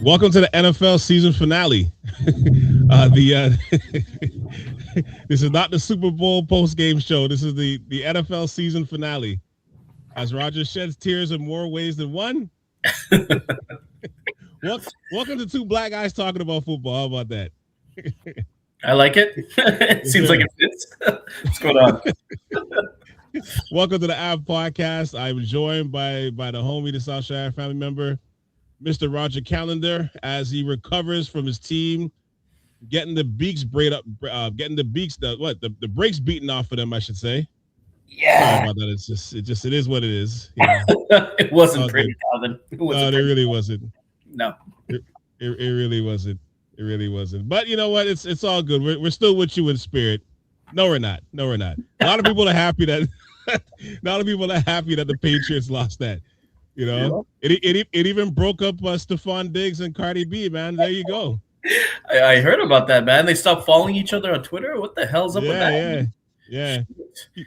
Welcome to the NFL season finale. This is not the Super Bowl post game show. This is the NFL season finale. As Roger sheds tears in more ways than one. Welcome to two black guys talking about football. How about that? I like it. It seems like it fits. What's going on? Welcome to the Ave Podcast. I'm joined by the homie, the South Shire family member, Mr. Roger Calendar, as he recovers from his team getting the brakes beaten off of them, I should say. Yeah. Sorry about that. It is what it is. Yeah. It wasn't pretty, Calvin. It really wasn't. No. It really wasn't. It really wasn't. But you know what? It's all good. We're still with you in spirit. No, we're not. A lot of people are happy that the Patriots lost that. You know, it even broke up Stephon Diggs and Cardi B, man. There you go. I heard about that, man. They stopped following each other on Twitter. What the hell's up with that? Yeah.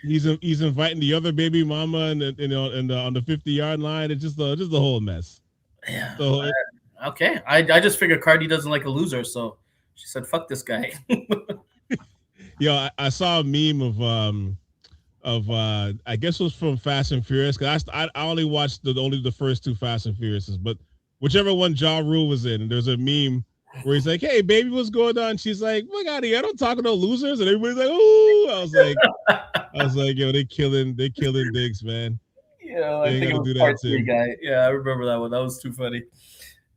He's inviting the other baby mama and on the 50-yard line. It's just a whole mess. Yeah. So, okay. I just figured Cardi doesn't like a loser, so she said, "Fuck this guy." I saw a meme of I guess it was from Fast and Furious, because I only watched the first two Fast and Furiouses, but whichever one Ja Rule was in, and there's a meme where he's like, "Hey baby, what's going on?" She's like, "Look out of here, I don't talk to no losers," and everybody's like, "Ooh." I was like, yo, they killing Diggs, man. Yeah, I think it was part three guy. Yeah, I remember that one. That was too funny.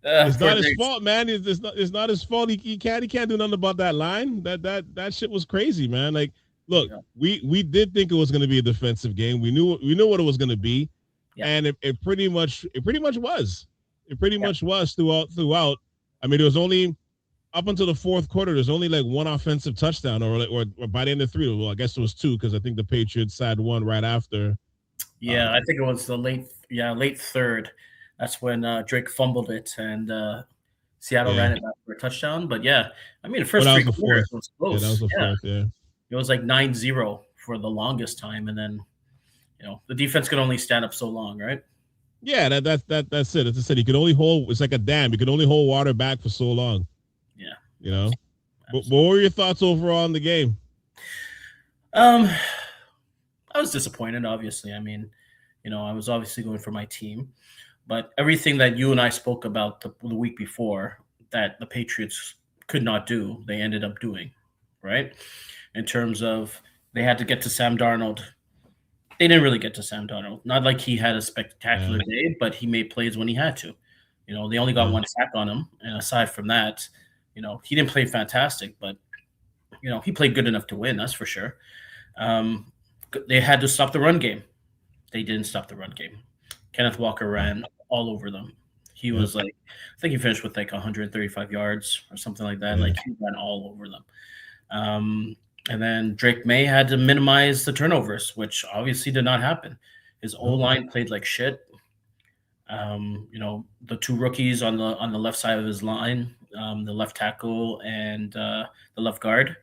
It's not his fault, man. It's not his fault. He can't do nothing about that line. That shit was crazy, man. Like, look, we did think it was going to be a defensive game. We knew what it was going to be, and it pretty much was. It pretty much was throughout. I mean, there was only up until the fourth quarter. There's only like one offensive touchdown, or by the end of three. Well, I guess it was two, because I think the Patriots had one right after. Yeah, I think it was the late third. That's when Drake fumbled it, and Seattle ran it back for a touchdown. But yeah, I mean, the first three quarters was close. Yeah, that was the fourth. Yeah, it was like 9-0 for the longest time, and then the defense could only stand up so long, right? Yeah, that's it. As I said, he could only hold. It's like a dam. You could only hold water back for so long. Yeah, But what were your thoughts overall on the game? I was disappointed. Obviously, I mean, I was obviously going for my team. But everything that you and I spoke about the week before that the Patriots could not do, they ended up doing, right? In terms of they had to get to Sam Darnold. They didn't really get to Sam Darnold. Not like he had a spectacular day, but he made plays when he had to. They only got one sack on him. And aside from that, he didn't play fantastic, but, he played good enough to win, that's for sure. They had to stop the run game. They didn't stop the run game. Kenneth Walker ran all over them. He was I think he finished with like 135 yards or something like that. Like, he ran all over them. And then Drake May had to minimize the turnovers, which obviously did not happen. His O-line played like shit. The two rookies on the left side of his line, the left tackle and the left guard,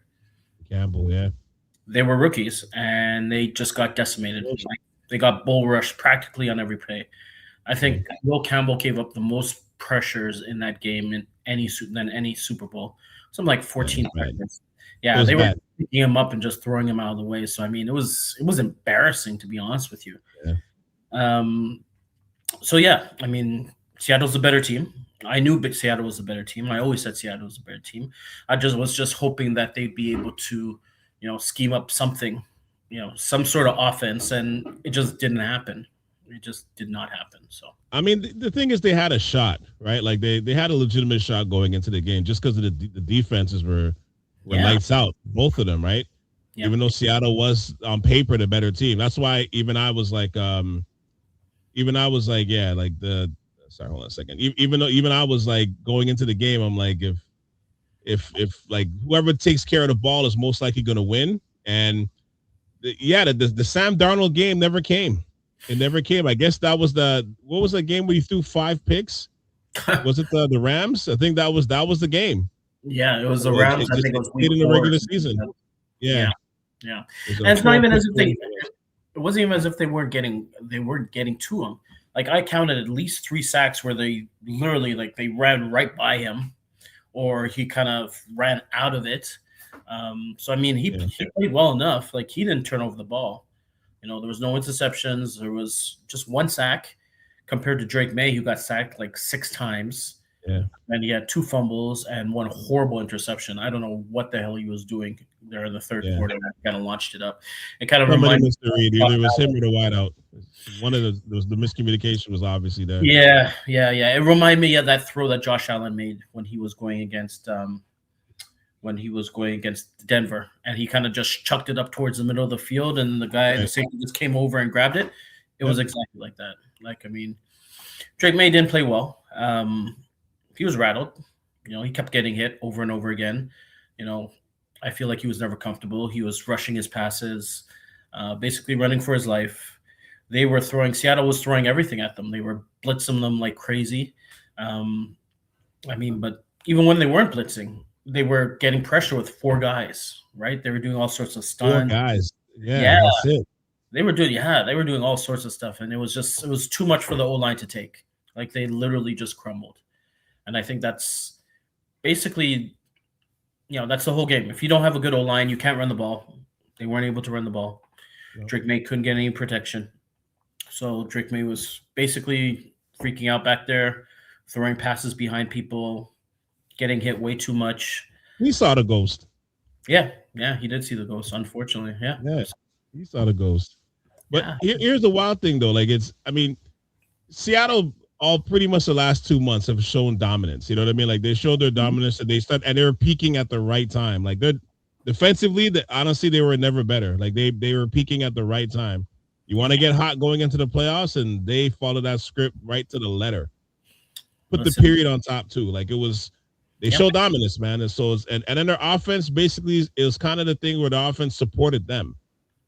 Campbell, they were rookies, and they just got decimated. Like, they got bull rushed practically on every play. I think Will Campbell gave up the most pressures in that game than any Super Bowl. Something like 14 pressures. Yeah, they were picking him up and just throwing him out of the way. So I mean, it was embarrassing, to be honest with you. Yeah. So yeah, I mean, Seattle's a better team. I knew Seattle was a better team. I always said Seattle was a better team. I was hoping that they'd be able to, scheme up something, some sort of offense, and it just didn't happen. It just did not happen. So I mean, the thing is, they had a shot, right? Like they had a legitimate shot going into the game, just because of the defenses were lights out, both of them, right? Yeah. Even though Seattle was on paper the better team, that's why even I was like, hold on a second. Even I was like, going into the game, I'm like, if like whoever takes care of the ball is most likely going to win. And the Sam Darnold game never came. It never came. I guess that was what was the game where you threw 5 picks? Was it the Rams? I think that was the game. Yeah, it was the Rams. I think it was in the regular season. Yeah. And it's not even as if it wasn't even as if they weren't getting to him. Like I counted at least 3 sacks where they literally like they ran right by him, or he kind of ran out of it. So I mean, he played well enough. Like he didn't turn over the ball. You know, there was no interceptions. There was just 1 sack compared to Drake May, who got sacked like 6 times. Yeah. And he had 2 fumbles and 1 horrible interception. I don't know what the hell he was doing there in the third quarter. That kind of launched it up. It kind of reminded me. Either it was him or the wideout. One of the miscommunication was obviously there. Yeah. It reminded me of that throw that Josh Allen made when he was going against Denver, and he kind of just chucked it up towards the middle of the field, and the safety just came over and grabbed it. It was exactly like that. Like, I mean, Drake May didn't play well. He was rattled. You know, he kept getting hit over and over again. You know, I feel like he was never comfortable. He was rushing his passes, basically running for his life. Seattle was throwing everything at them. They were blitzing them like crazy. But even when they weren't blitzing, they were getting pressure with 4 guys, right? They were doing all sorts of stunts. 4 guys. Yeah, that's it. They were doing all sorts of stuff, and it was too much for the O-line to take. Like they literally just crumbled. And I think that's basically, that's the whole game. If you don't have a good O-line, you can't run the ball. They weren't able to run the ball. Yep. Drake May couldn't get any protection. So Drake May was basically freaking out back there, throwing passes behind people, getting hit way too much. He saw the ghost. Yeah, he did see the ghost, unfortunately. Yeah, he saw the ghost. But here's the wild thing, though. Like, Seattle all pretty much the last 2 months have shown dominance. You know what I mean? Like, they showed their dominance, and they were peaking at the right time. Like, they're defensively, honestly, they were never better. Like, they were peaking at the right time. You want to get hot going into the playoffs, and they followed that script right to the letter. Put the period on top, too. Like, they showed dominance, man. And so, and then their offense basically it was kind of the thing where the offense supported them.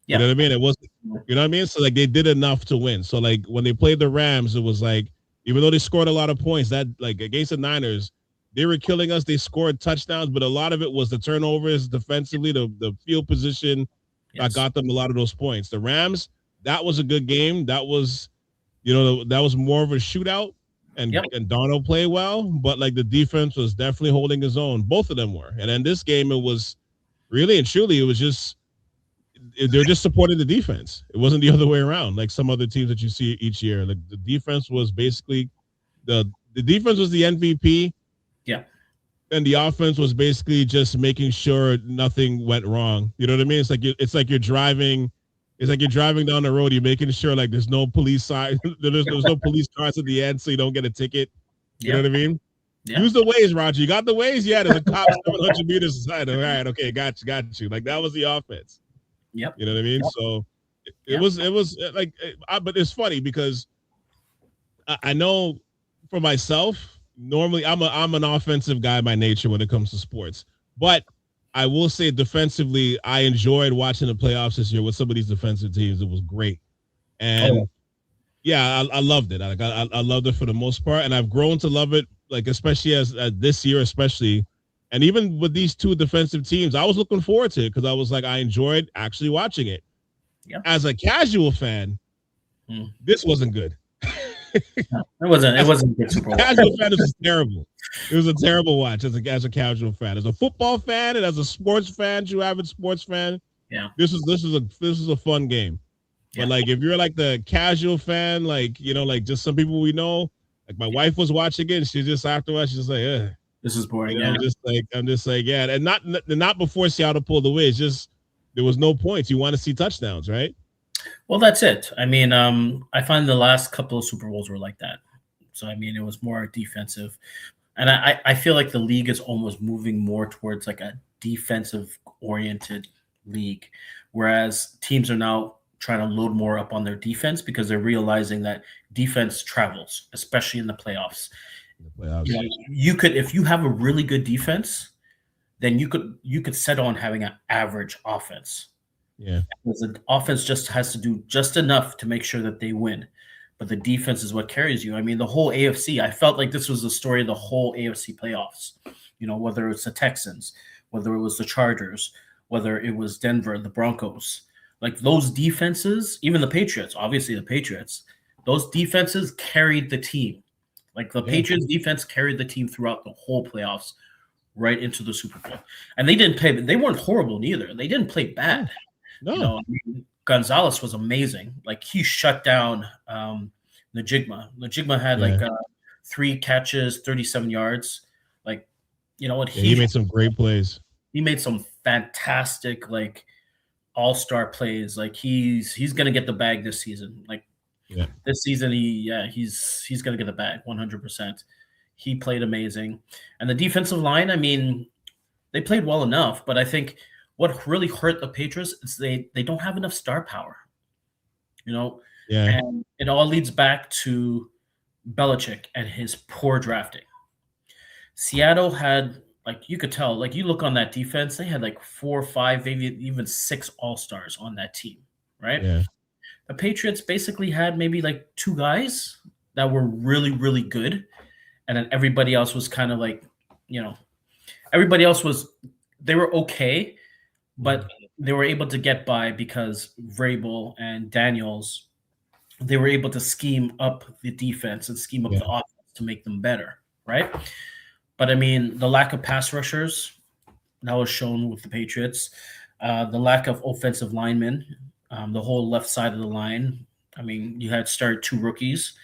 You know what I mean? It wasn't, you know what I mean? So, like, they did enough to win. So, like, when they played the Rams, it was like, even though they scored a lot of points, that, like, against the Niners, they were killing us. They scored touchdowns, but a lot of it was the turnovers defensively, the field position that got them a lot of those points. The Rams, that was a good game. That was, that was more of a shootout. And Darnold played well, but like the defense was definitely holding his own. Both of them were. And in this game, it was really and truly, it was just they're just supporting the defense. It wasn't the other way around, like some other teams that you see each year. Like the defense was basically the defense was the MVP. Yeah. And the offense was basically just making sure nothing went wrong. You know what I mean? It's like you're driving. It's like you're driving down the road. You're making sure like there's no police sign. there's no police cars at the end, so you don't get a ticket. You know what I mean? Yeah. Use the Waze, Roger. You got the Waze? Yeah, there's a cop 700 meters aside. All right, okay, got you. Like that was the offense. Yep. You know what I mean? Yep. So it was like, but it's funny because I know for myself, normally I'm an offensive guy by nature when it comes to sports, but I will say defensively, I enjoyed watching the playoffs this year with some of these defensive teams. It was great. And I loved it. I loved it for the most part. And I've grown to love it, like, especially as this year, especially. And even with these 2 defensive teams, I was looking forward to it because I was like, I enjoyed actually watching it. Yep. As a casual fan, this wasn't good. It wasn't good. Casual fan, this was terrible. It was a terrible watch as a casual fan. As a football fan and as a sports fan, you avid sports fan. Yeah, this is a fun game. Yeah. But like if you're like the casual fan, like like just some people we know, like my wife was watching it, and she just afterwards she's just like, this is boring. I'm just like, and not before Seattle pulled away. It's just there was no points. You want to see touchdowns, right? Well, that's it. I mean, I find the last couple of Super Bowls were like that. So, I mean, it was more defensive. And I feel like the league is almost moving more towards like a defensive-oriented league, whereas teams are now trying to load more up on their defense because they're realizing that defense travels, especially in the playoffs. You could, if you have a really good defense, then you could settle on having an average offense. Yeah, because the offense just has to do just enough to make sure that they win, but the defense is what carries you. I mean, the whole AFC, I felt like this was the story of the whole AFC playoffs. Whether it's the Texans, whether it was the Chargers, whether it was Denver, the Broncos, like those defenses, even the Patriots, obviously the Patriots, those defenses carried the team. Like the Patriots defense carried the team throughout the whole playoffs, right into the Super Bowl. And they didn't play, they weren't horrible neither. They didn't play bad. No. You know, I mean, Gonzalez was amazing. Like he shut down Najigma. Najigma had like 3 catches, 37 yards. Like, you know what? He made some great plays. He made some fantastic, like, all-star plays. Like he's gonna get the bag this season. Like this season, he's gonna get the bag 100%. He played amazing, and the defensive line. I mean, they played well enough, but I think what really hurt the Patriots is they don't have enough star power. You know, and it all leads back to Belichick and his poor drafting. Seattle had, like, you could tell, like, you look on that defense, they had like 4 or 5, maybe even 6 all-stars on that team, right? Yeah. The Patriots basically had maybe like 2 guys that were really, really good. And then everybody else was kind of like, you know, they were okay, but they were able to get by because Vrabel and Daniels, they were able to scheme up the defense and scheme up the offense to make them better, right? But I mean, the lack of pass rushers, that was shown with the Patriots. The lack of offensive linemen, the whole left side of the line. I mean, you had started 2 rookies.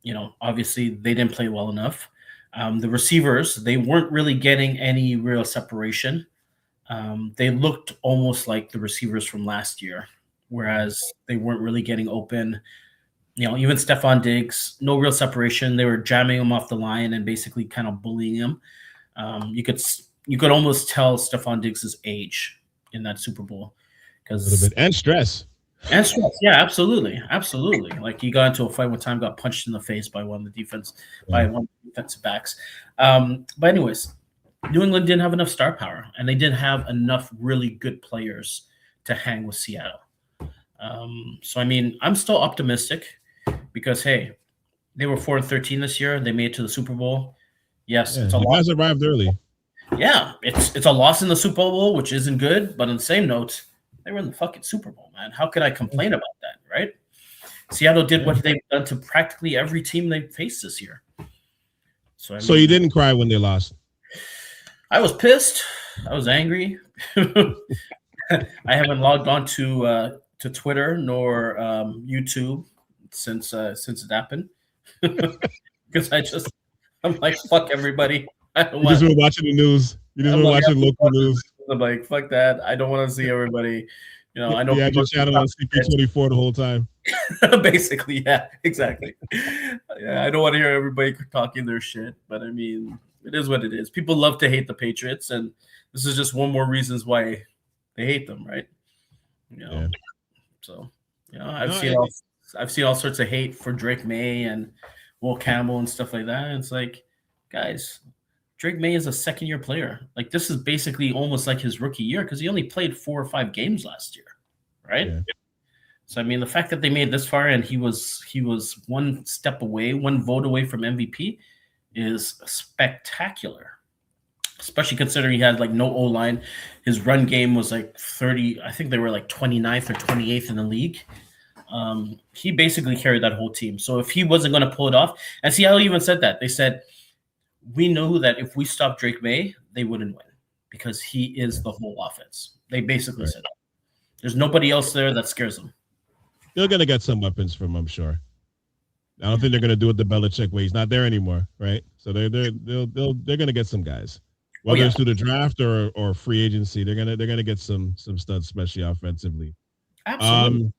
You know, obviously they didn't play well enough. The receivers, they weren't really getting any real separation. They looked almost like the receivers from last year, whereas they weren't really getting open. You know, even Stephon Diggs, no real separation. They were jamming him off the line and basically kind of bullying him. You could almost tell Stephon Diggs' age in that Super Bowl, and stress. And stress, yeah, absolutely. Like he got into a fight one time, got punched in the face by one of the defensive backs. But anyways, New England didn't have enough star power, and they didn't have enough really good players to hang with Seattle. So I mean, I'm still optimistic because hey, they were 4-13 this year. They made it to the Super Bowl. Yes, it's a loss. You guys arrived early. Yeah, it's a loss in the Super Bowl, which isn't good. But on the same note, they were in the fucking Super Bowl, man. How could I complain about that, right? Seattle did what they've done to practically every team they've faced this year. So you didn't cry when they lost? I was pissed. I was angry. I haven't logged on to Twitter nor YouTube since it happened because I'm like, fuck everybody. I don't just been watching the news. You just been watching local news. I'm like, fuck that. I don't want to see everybody. You know, I know. You had your channel on CP24 the whole time. Basically, yeah, exactly. Yeah, I don't want to hear everybody talking their shit, but I mean, it is what it is. People love to hate the Patriots, and this is just one more reasons why they hate them, right? You know, so you know, I've seen all sorts of hate for Drake May and Will Campbell and stuff like that. And it's like, guys, Drake May is a second-year player. Like, this is basically almost like his rookie year because he only played 4 or 5 games last year, right? Yeah. So, I mean, the fact that they made this far and he was one step away, one vote away from MVP is spectacular, especially considering he had, like, no O-line. His run game was, like, 30. I think they were, like, 29th or 28th in the league. He basically carried that whole team. So, if he wasn't going to pull it off, and Seattle even said that. They said, we know that if we stop Drake May, they wouldn't win because he is the whole offense. They basically said that. There's nobody else there that scares them. They're going to get some weapons from him, I'm sure. I don't think they're going to do it the Belichick way. He's not there anymore, right? So they're going to get some guys, whether it's through the draft or free agency. They're gonna get some studs, especially offensively. Absolutely.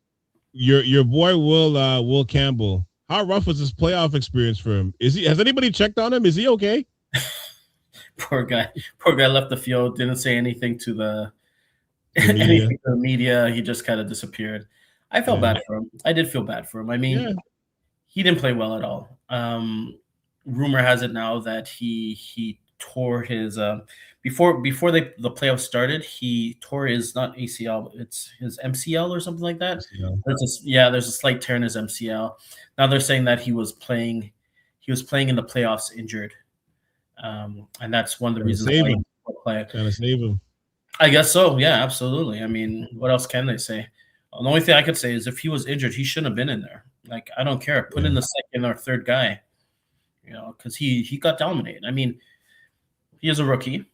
Your boy Will Campbell. How rough was his playoff experience for him? Has anybody checked on him? Is he okay? Poor guy left the field, didn't say anything to the media. He just kind of disappeared. I felt bad for him. I did feel bad for him. I mean, he didn't play well at all. Rumor has it now that he tore his before the playoffs started, he tore his, not ACL, it's his MCL or something like that. There's a slight tear in his MCL. Now they're saying that he was playing in the playoffs injured. And that's one of the reasons why he trying to save him. I guess so. Yeah, absolutely. I mean, what else can they say? The only thing I could say is if he was injured, he shouldn't have been in there. Like, I don't care. Put in the second or third guy, because he got dominated. I mean, he is a rookie,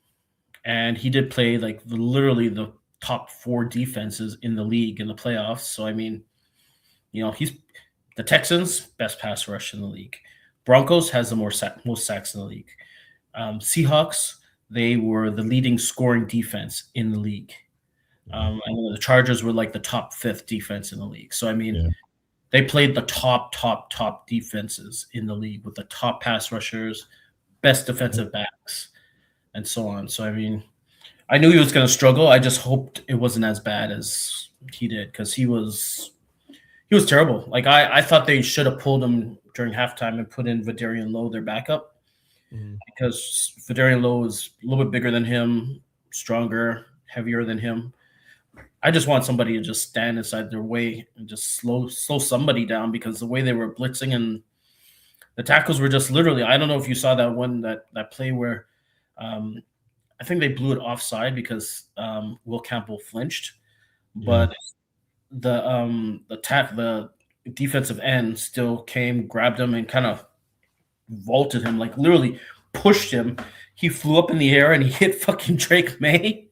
and he did play like literally the top 4 defenses in the league in the playoffs. So, I mean, he's the Texans, best pass rush in the league. Broncos has the most sacks in the league. Seahawks, they were the leading scoring defense in the league. And the Chargers were like the top 5th defense in the league. So, I mean, they played the top defenses in the league with the top pass rushers, best defensive backs, and so on. So, I mean, I knew he was going to struggle. I just hoped it wasn't as bad as he did, because he was terrible. Like, I thought they should have pulled him during halftime and put in Vidarian Lowe, their backup, because Vidarian Lowe is a little bit bigger than him, stronger, heavier than him. I just want somebody to just stand inside their way and just slow somebody down, because the way they were blitzing and the tackles were just literally, I don't know if you saw that one, that play where I think they blew it offside because Will Campbell flinched, but the defensive end still came, grabbed him, and kind of vaulted him, like literally pushed him. He flew up in the air and he hit fucking Drake May.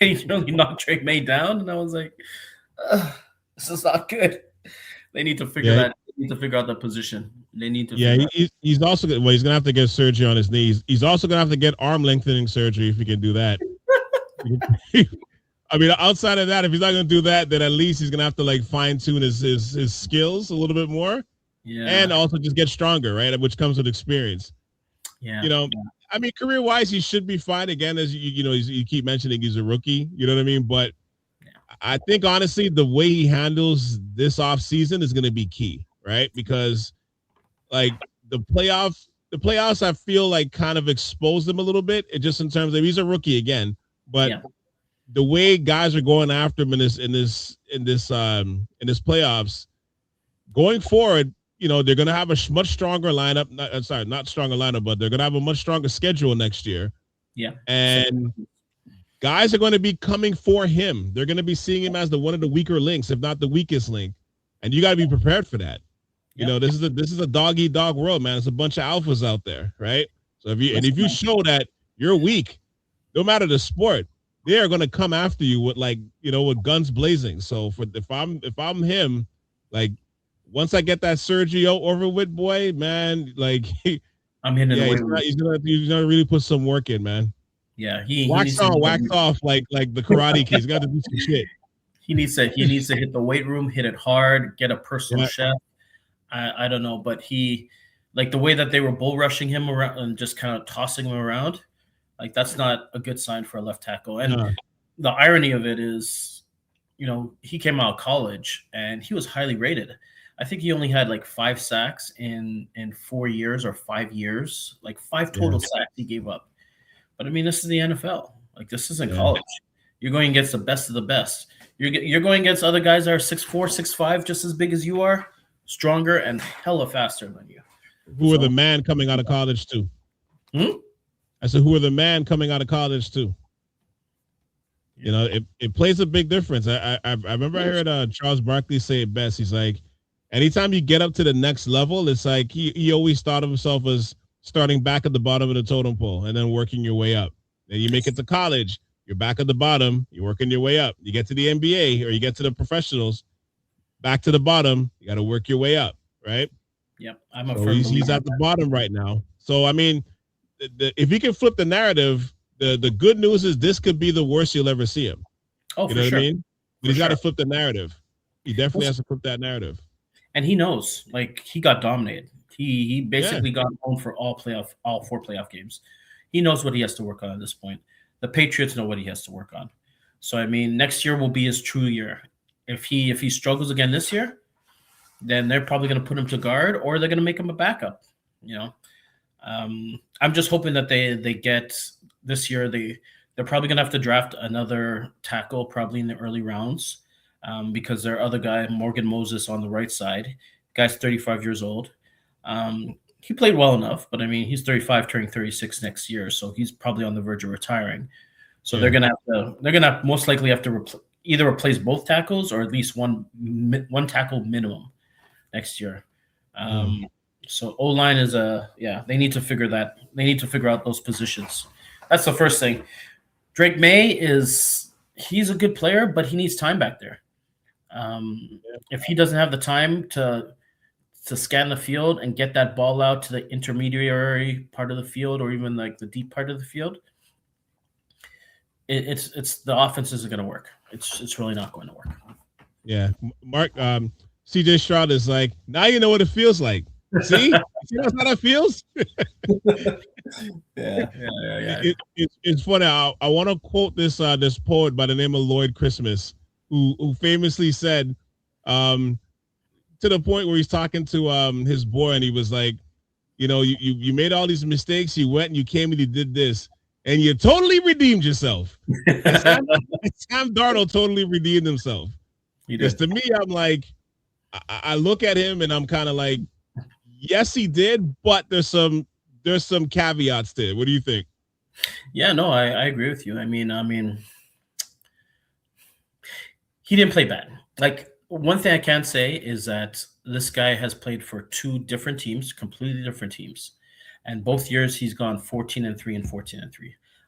And he knocked Drake May down, and I was like, "This is not good." They need to figure that. They need to figure out the position. They need to. Yeah, he's also he's gonna have to get surgery on his knees. He's also gonna have to get arm lengthening surgery if he can do that. I mean, outside of that, if he's not gonna do that, then at least he's gonna have to like fine tune his skills a little bit more. Yeah, and also just get stronger, right? Which comes with experience. Yeah, I mean, career-wise, he should be fine. Again, as you keep mentioning, he's a rookie. You know what I mean? But I think, honestly, the way he handles this offseason is going to be key, right? Because, like, the playoffs, I feel like kind of exposed him a little bit. It just in terms of he's a rookie again, but the way guys are going after him in this playoffs, going forward. They're going to have a much stronger lineup. Not stronger lineup, but they're going to have a much stronger schedule next year. Yeah. And guys are going to be coming for him. They're going to be seeing him as one of the weaker links, if not the weakest link. And you got to be prepared for that. This is a dog-eat-dog world, man. It's a bunch of alphas out there, right? So if you show that you're weak, no matter the sport, they are going to come after you with with guns blazing. So if I'm him, like, once I get that surgery over with, boy, man, like I'm hitting the weight. He's gonna really put some work in, man. Yeah, wax off like the Karate Kid. He's got to do some shit. He needs to hit the weight room, hit it hard, get a personal chef. I don't know, but he, like, the way that they were bull rushing him around and just kind of tossing him around, like, that's not a good sign for a left tackle. And the irony of it is, he came out of college and he was highly rated. I think he only had like 5 sacks in 4 years or 5 years, like 5 total sacks he gave up. But I mean, this is the NFL. Like, this isn't college. You're going against the best of the best. You're going against other guys that are 6'4", 6'5", just as big as you are, stronger and hella faster than you. Who are the man coming out of college too? I said, who are the man coming out of college too? It plays a big difference. I remember I heard Charles Barkley say it best. He's like, anytime you get up to the next level, it's like he always thought of himself as starting back at the bottom of the totem pole and then working your way up. Then you make it to college, you're back at the bottom, you're working your way up. You get to the NBA or you get to the professionals, back to the bottom, you got to work your way up, right? Yep. He's at the bottom right now. So, I mean, if he can flip the narrative, the good news is this could be the worst you'll ever see him. Oh, you know what I mean? But he's got to flip the narrative. He definitely has to flip that narrative. And he knows, like, he got dominated. He basically got home for all 4 playoff games. He knows what he has to work on at this point. The Patriots know what he has to work on. So, I mean, next year will be his true year. If he struggles again this year, then they're probably going to put him to guard or they're going to make him a backup. I'm just hoping that they get this year. They're probably going to have to draft another tackle probably in the early rounds. Because their other guy, Morgan Moses, on the right side, guy's 35 years old. He played well enough, but I mean, he's 35, turning 36 next year, so he's probably on the verge of retiring. So they're gonna most likely have to either replace both tackles or at least one tackle minimum. next year. So O-line is they need to figure that. They need to figure out those positions. That's the first thing. Drake May he's a good player, but he needs time back there. If he doesn't have the time to scan the field and get that ball out to the intermediary part of the field or even like the deep part of the field, it's the offense isn't going to work. It's really not going to work. Yeah, Mark, CJ Stroud is like, now you know what it feels like. See how that feels? Yeah. It's funny. I want to quote this poet by the name of Lloyd Christmas, who famously said, to the point where he's talking to his boy, and he was like, you made all these mistakes. You went and you came and you did this, and you totally redeemed yourself. Sam Darnold totally redeemed himself. Because to me, I'm like, I look at him and I'm kind of like, yes, he did, but there's some caveats to it. What do you think? Yeah, no, I agree with you. I mean, he didn't play bad. Like, one thing I can say is that this guy has played for two different teams, completely different teams. And both years he's gone 14-3 and 14-3.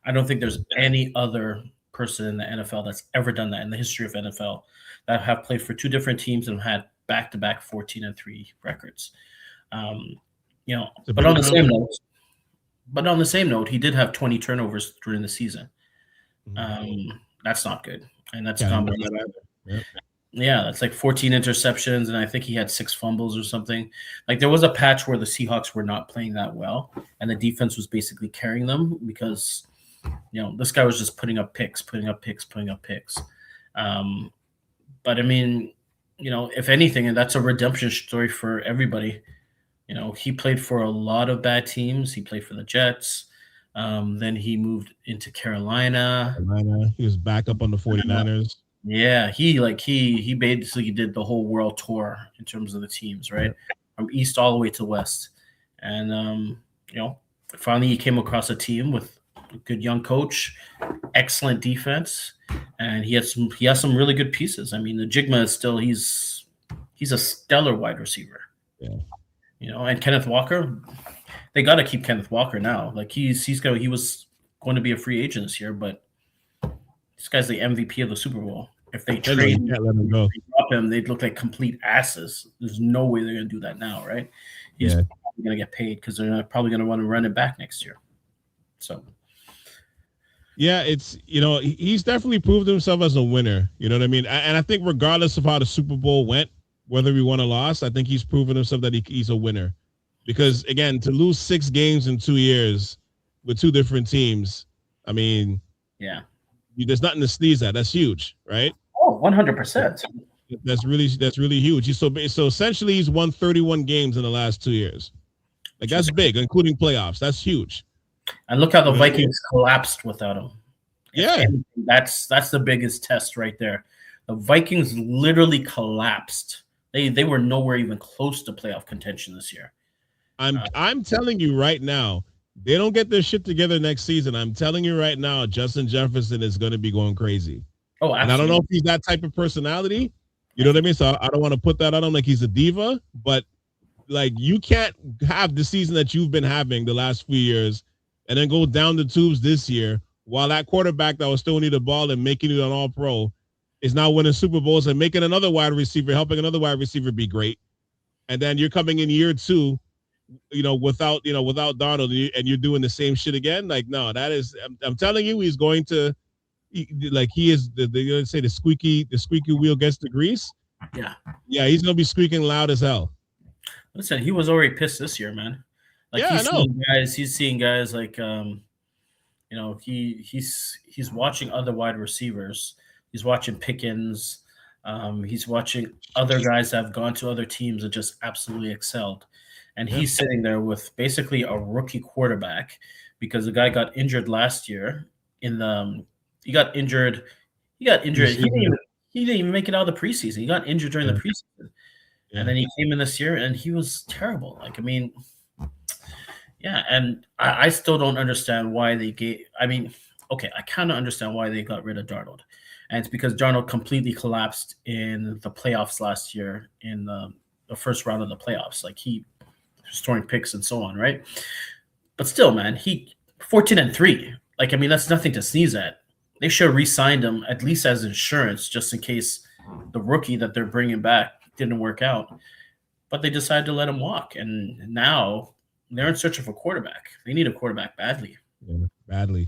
I don't think there's any other person in the NFL that's ever done that in the history of NFL that have played for two different teams and had back-to-back 14-3 records. But on the same note, he did have 20 turnovers during the season. That's not good, and that's combination. Yeah, that's like 14 interceptions, and I think he had 6 fumbles or something. Like, there was a patch where the Seahawks were not playing that well, and the defense was basically carrying them because, this guy was just putting up picks. But I mean, if anything, and that's a redemption story for everybody. He played for a lot of bad teams. He played for the Jets. Then he moved into Carolina. He was back up on the 49ers. Yeah, he basically did the whole world tour in terms of the teams, right? From east all the way to west. And finally he came across a team with a good young coach, excellent defense, and he has some really good pieces. I mean, the Jigma is still he's a stellar wide receiver. Yeah. And Kenneth Walker, they got to keep Kenneth Walker now. Like, he was going to be a free agent this year, but this guy's the MVP of the Super Bowl. If they trade him, let him go. Drop him, they'd look like complete asses. There's no way they're going to do that now, right? He's probably going to get paid because they're probably going to want to run it back next year. So, yeah, it's he's definitely proved himself as a winner. You know what I mean? And I think regardless of how the Super Bowl went, whether we won or lost, I think he's proven himself that he's a winner. Because, again, to lose 6 games in 2 years with 2 different teams, I mean, there's nothing to sneeze at. That's huge, right? Oh, 100%. That's really huge. So essentially, he's won 31 games in the last 2 years. Like, that's big, including playoffs. That's huge. And look how the Vikings collapsed without him. Yeah, that's the biggest test right there. The Vikings literally collapsed. They were nowhere even close to playoff contention this year. I'm telling you right now, they don't get their shit together next season. I'm telling you right now, Justin Jefferson is going to be going crazy. Oh, absolutely. And I don't know if he's that type of personality. You know what I mean? So I don't want to put that on him like he's a diva, but like, you can't have the season that you've been having the last few years and then go down the tubes this year while that quarterback that was still need the ball and making it an all-pro is now winning Super Bowls and making another wide receiver, helping another wide receiver be great. And then you're coming in year 2, without Darnold, and you're doing the same shit again. Like, no, that is, I'm telling you, he's going to, he is, they're going to say the squeaky wheel gets the grease. Yeah. Yeah, he's going to be squeaking loud as hell. Listen, he was already pissed this year, man. Like, yeah, he's seeing guys like, he's watching other wide receivers. He's watching Pickens. He's watching other guys that have gone to other teams and just absolutely excelled. And he's sitting there with basically a rookie quarterback because the guy got injured last year. He got injured. He didn't even make it out of the preseason. He got injured during the preseason. Yeah. And then he came in this year and he was terrible. Like, I mean, and I still don't understand why they gave – I mean, okay, I kind of understand why they got rid of Darnold. And it's because Darnold completely collapsed in the playoffs last year in the the first round of the playoffs. Like he was throwing picks and so on, right? But still, man, he 14-3. Like, I mean, that's nothing to sneeze at. They should have re-signed him at least as insurance, just in case the rookie that they're bringing back didn't work out. But they decided to let him walk, and now they're in search of a quarterback. They need a quarterback badly. Yeah, badly.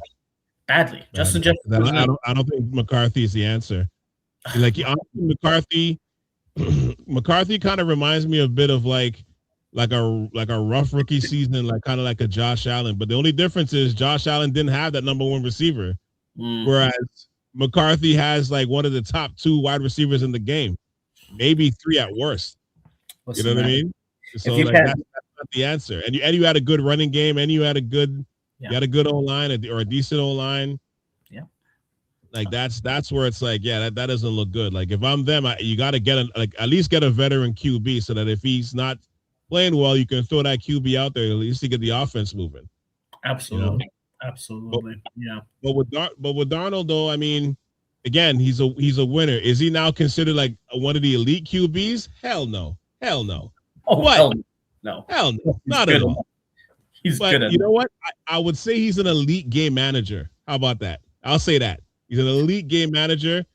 Justin Jefferson. I don't think McCarthy is the answer. Like McCarthy kind of reminds me a bit of like a rough rookie season, like kind of like a Josh Allen. But the only difference is Josh Allen didn't have that number one receiver, whereas McCarthy has like one of the top 2 wide receivers in the game, maybe 3 at worst. Listen, you know what I mean? So like, that's not the answer. And you had a good running game, and you had a good O-line or a decent O-line. Yeah. Like that's where it's like, yeah, that doesn't look good. Like if I'm them, you got to get at least get a veteran QB so that if he's not playing well, you can throw that QB out there at least to get the offense moving. Absolutely, you know? Absolutely, yeah. But with Darnold though, I mean, again, he's a winner. Is he now considered like one of the elite QBs? Hell no. Oh, what? Hell no. Not at all. He's but good. You know what? I would say he's an elite game manager. How about that? I'll say that. He's an elite game manager,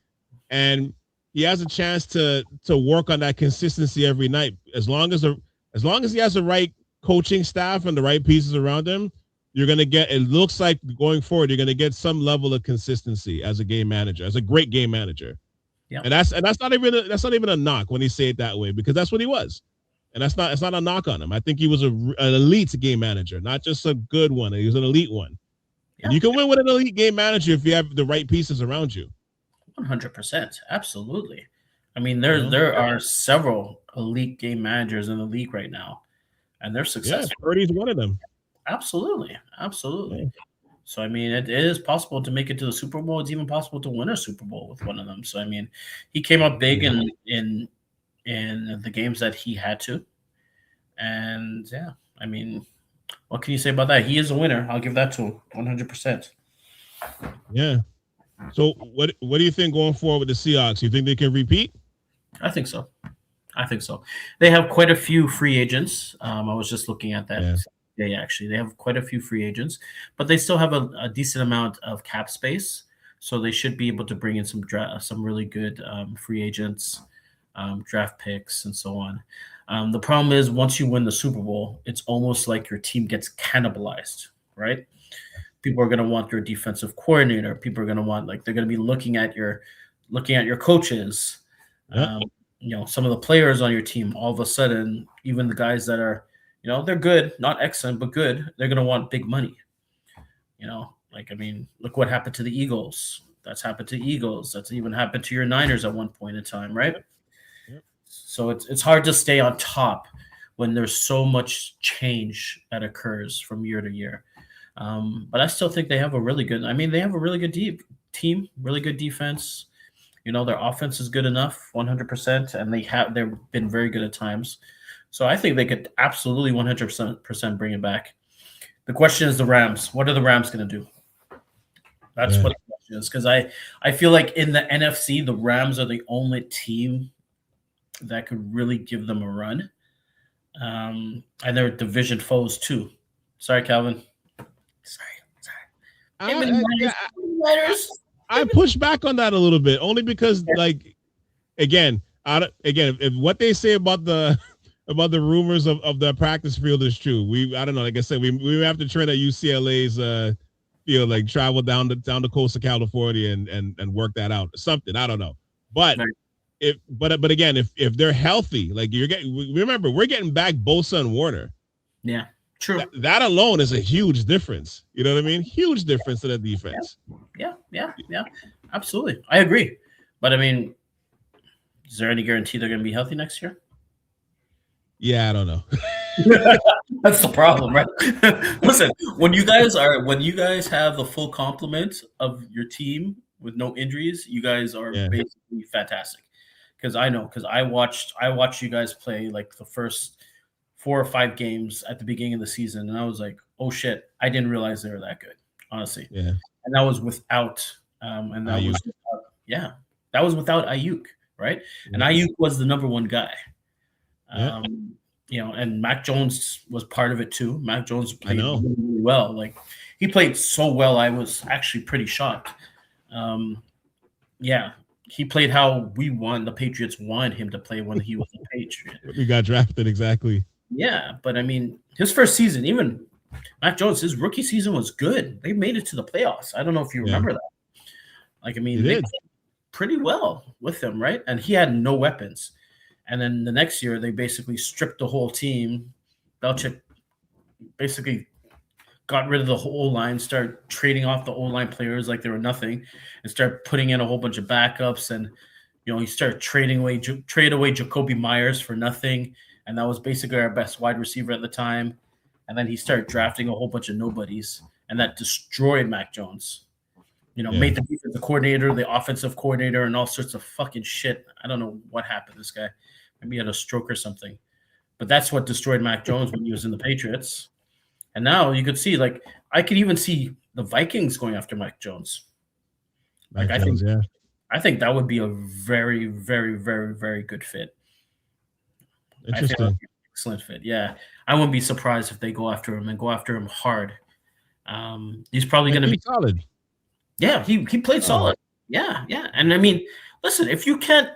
and he has a chance to work on that consistency every night. As long as he has the right coaching staff and the right pieces around him, you're going to get, it looks like going forward, you're going to get some level of consistency as a game manager, as a great game manager. Yeah. And that's not even a knock when he say it that way, because that's what he was. And it's not a knock on him. I think he was an elite game manager, not just a good one. He was an elite one. Yeah. And you can win with an elite game manager if you have the right pieces around you. 100%. Absolutely. I mean, there are several elite game managers in the league right now, and they're successful. Yeah, Purdy's one of them. Absolutely. Yeah. So, I mean, it is possible to make it to the Super Bowl. It's even possible to win a Super Bowl with one of them. So, I mean, he came up big in the games that he had to. And, yeah, I mean, what can you say about that? He is a winner. I'll give that to him 100%. Yeah. So what do you think going forward with the Seahawks? You think they can repeat? I think so. They have quite a few free agents. I was just looking at that. Yeah, actually. They have quite a few free agents, but they still have a decent amount of cap space. So they should be able to bring in some really good free agents, draft picks, and so on. The problem is once you win the Super Bowl, it's almost like your team gets cannibalized, right? People are going to want your defensive coordinator. People are going to want, like, they're going to be looking at your coaches. Some of the players on your team. All of a sudden, even the guys that are, they're good, not excellent, but good. They're going to want big money. I mean, look what happened to the Eagles. That's happened to Eagles. That's even happened to your Niners at one point in time, right? Yep. So it's hard to stay on top when there's so much change that occurs from year to year. But I still think they have a really good team, really good defense. Their offense is good enough, 100%, and they've been very good at times. So I think they could absolutely 100% bring it back. The question is the Rams. What are the Rams going to do? That's what the question is, because I feel like in the NFC, the Rams are the only team that could really give them a run. And they're division foes too. Sorry, Calvin. Sorry. I push back on that a little bit, only because, like, again, if what they say about the rumors of the practice field is true, I don't know. Like I said, we have to train at UCLA's field, like travel down the coast of California and work that out. Something, I don't know. But but again, if they're healthy, like remember, we're getting back Bosa and Warner. Yeah. True. That alone is a huge difference. You know what I mean? Huge difference to the defense. Yeah. Absolutely. I agree. But I mean, is there any guarantee they're going to be healthy next year? Yeah, I don't know. That's the problem, right? Listen, when you guys have the full complement of your team with no injuries, you guys are basically fantastic. Because I watched you guys play like the first 4 or 5 games at the beginning of the season, and I was like, oh shit, I didn't realize they were that good, honestly. Yeah. And that was without Ayuk. That was without Ayuk, right? Yeah. And Ayuk was the number one guy. Yeah. And Mac Jones was part of it too. Mac Jones played really, really well. Like he played so well, I was actually pretty shocked. He played how the Patriots wanted him to play when he was a Patriot. We got drafted, exactly. Yeah, but I mean, his first season, even Mac Jones, his rookie season was good. They made it to the playoffs. I don't know if you remember that. Like, I mean, they played pretty well with him, right? And he had no weapons. And then the next year, they basically stripped the whole team. Belichick basically got rid of the whole line, started trading off the O-line players like they were nothing, and started putting in a whole bunch of backups. And, he started trade away Jacoby Myers for nothing. And that was basically our best wide receiver at the time. And then he started drafting a whole bunch of nobodies. And that destroyed Mac Jones. Made the defensive coordinator, the offensive coordinator, and all sorts of fucking shit. I don't know what happened to this guy. Maybe he had a stroke or something. But that's what destroyed Mac Jones when he was in the Patriots. And now you could see, like, I could even see the Vikings going after Mac Jones. I think that would be a very, very, very, very good fit. Interesting. Excellent fit. Yeah. I wouldn't be surprised if they go after him and go after him hard. He's probably going to be solid. Yeah, he played solid. Yeah. And I mean, listen, if you can't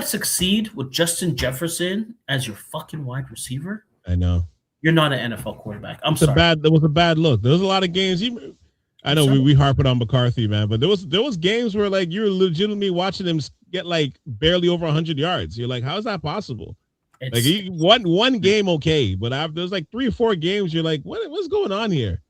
succeed with Justin Jefferson as your fucking wide receiver, I know you're not an NFL quarterback. I'm sorry. That was a bad look. There was a lot of games. I know we harping on McCarthy, man, but there was games where like you're legitimately watching him get like barely over 100 yards. You're like, how is that possible? Like he won one game, okay, but there's like 3 or 4 games. You're like, what's going on here?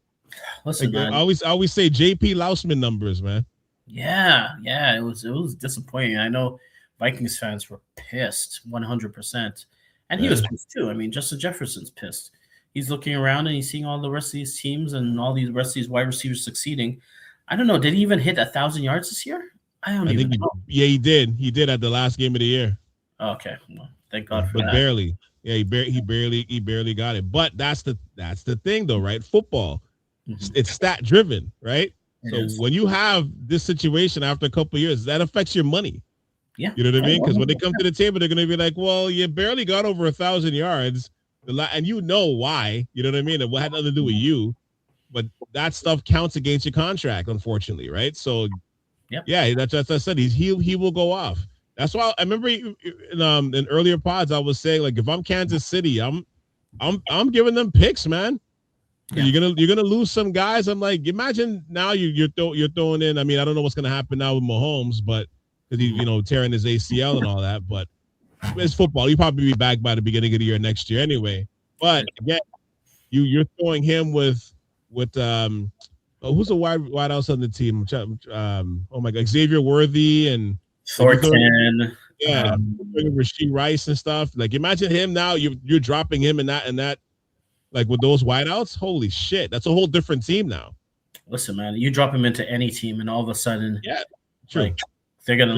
Listen, man. I always say JP Lausman numbers, man. Yeah, it was disappointing. I know Vikings fans were pissed, 100%, and he was pissed too. I mean, Justin Jefferson's pissed. He's looking around and he's seeing all the rest of these teams and all these rest of these wide receivers succeeding. I don't know. Did he even hit 1,000 yards this year? I think know. He did. He did at the last game of the year. Okay, well, thank God for that. But barely. Yeah, he barely got it. But that's the thing, though, right? Football. It's stat driven, right? When you have this situation after a couple of years, that affects your money. Yeah, you know what I mean? Because when they come to the table, they're going to be like, "Well, you barely got over 1,000 yards, and you know why." You know what I mean? It had nothing to do with you, but that stuff counts against your contract, unfortunately, right? So, that's what I said. He will go off. That's why I remember in earlier pods I was saying, like, if I'm Kansas City, I'm giving them picks, man. Yeah. You're gonna lose some guys. I'm like, imagine now you're throwing in. I mean, I don't know what's gonna happen now with Mahomes, but because he's tearing his ACL and all that. But it's football. He'll probably be back by the beginning of the year next year anyway. But again, you're throwing him with who's the wide else on the team? Oh my God, Xavier Worthy and Thornton. Yeah, Rasheed Rice and stuff. Like, imagine him now. You're dropping him in that. Like with those wideouts, holy shit, that's a whole different team now. Listen, man, you drop him into any team, and all of a sudden, true. Like, they're gonna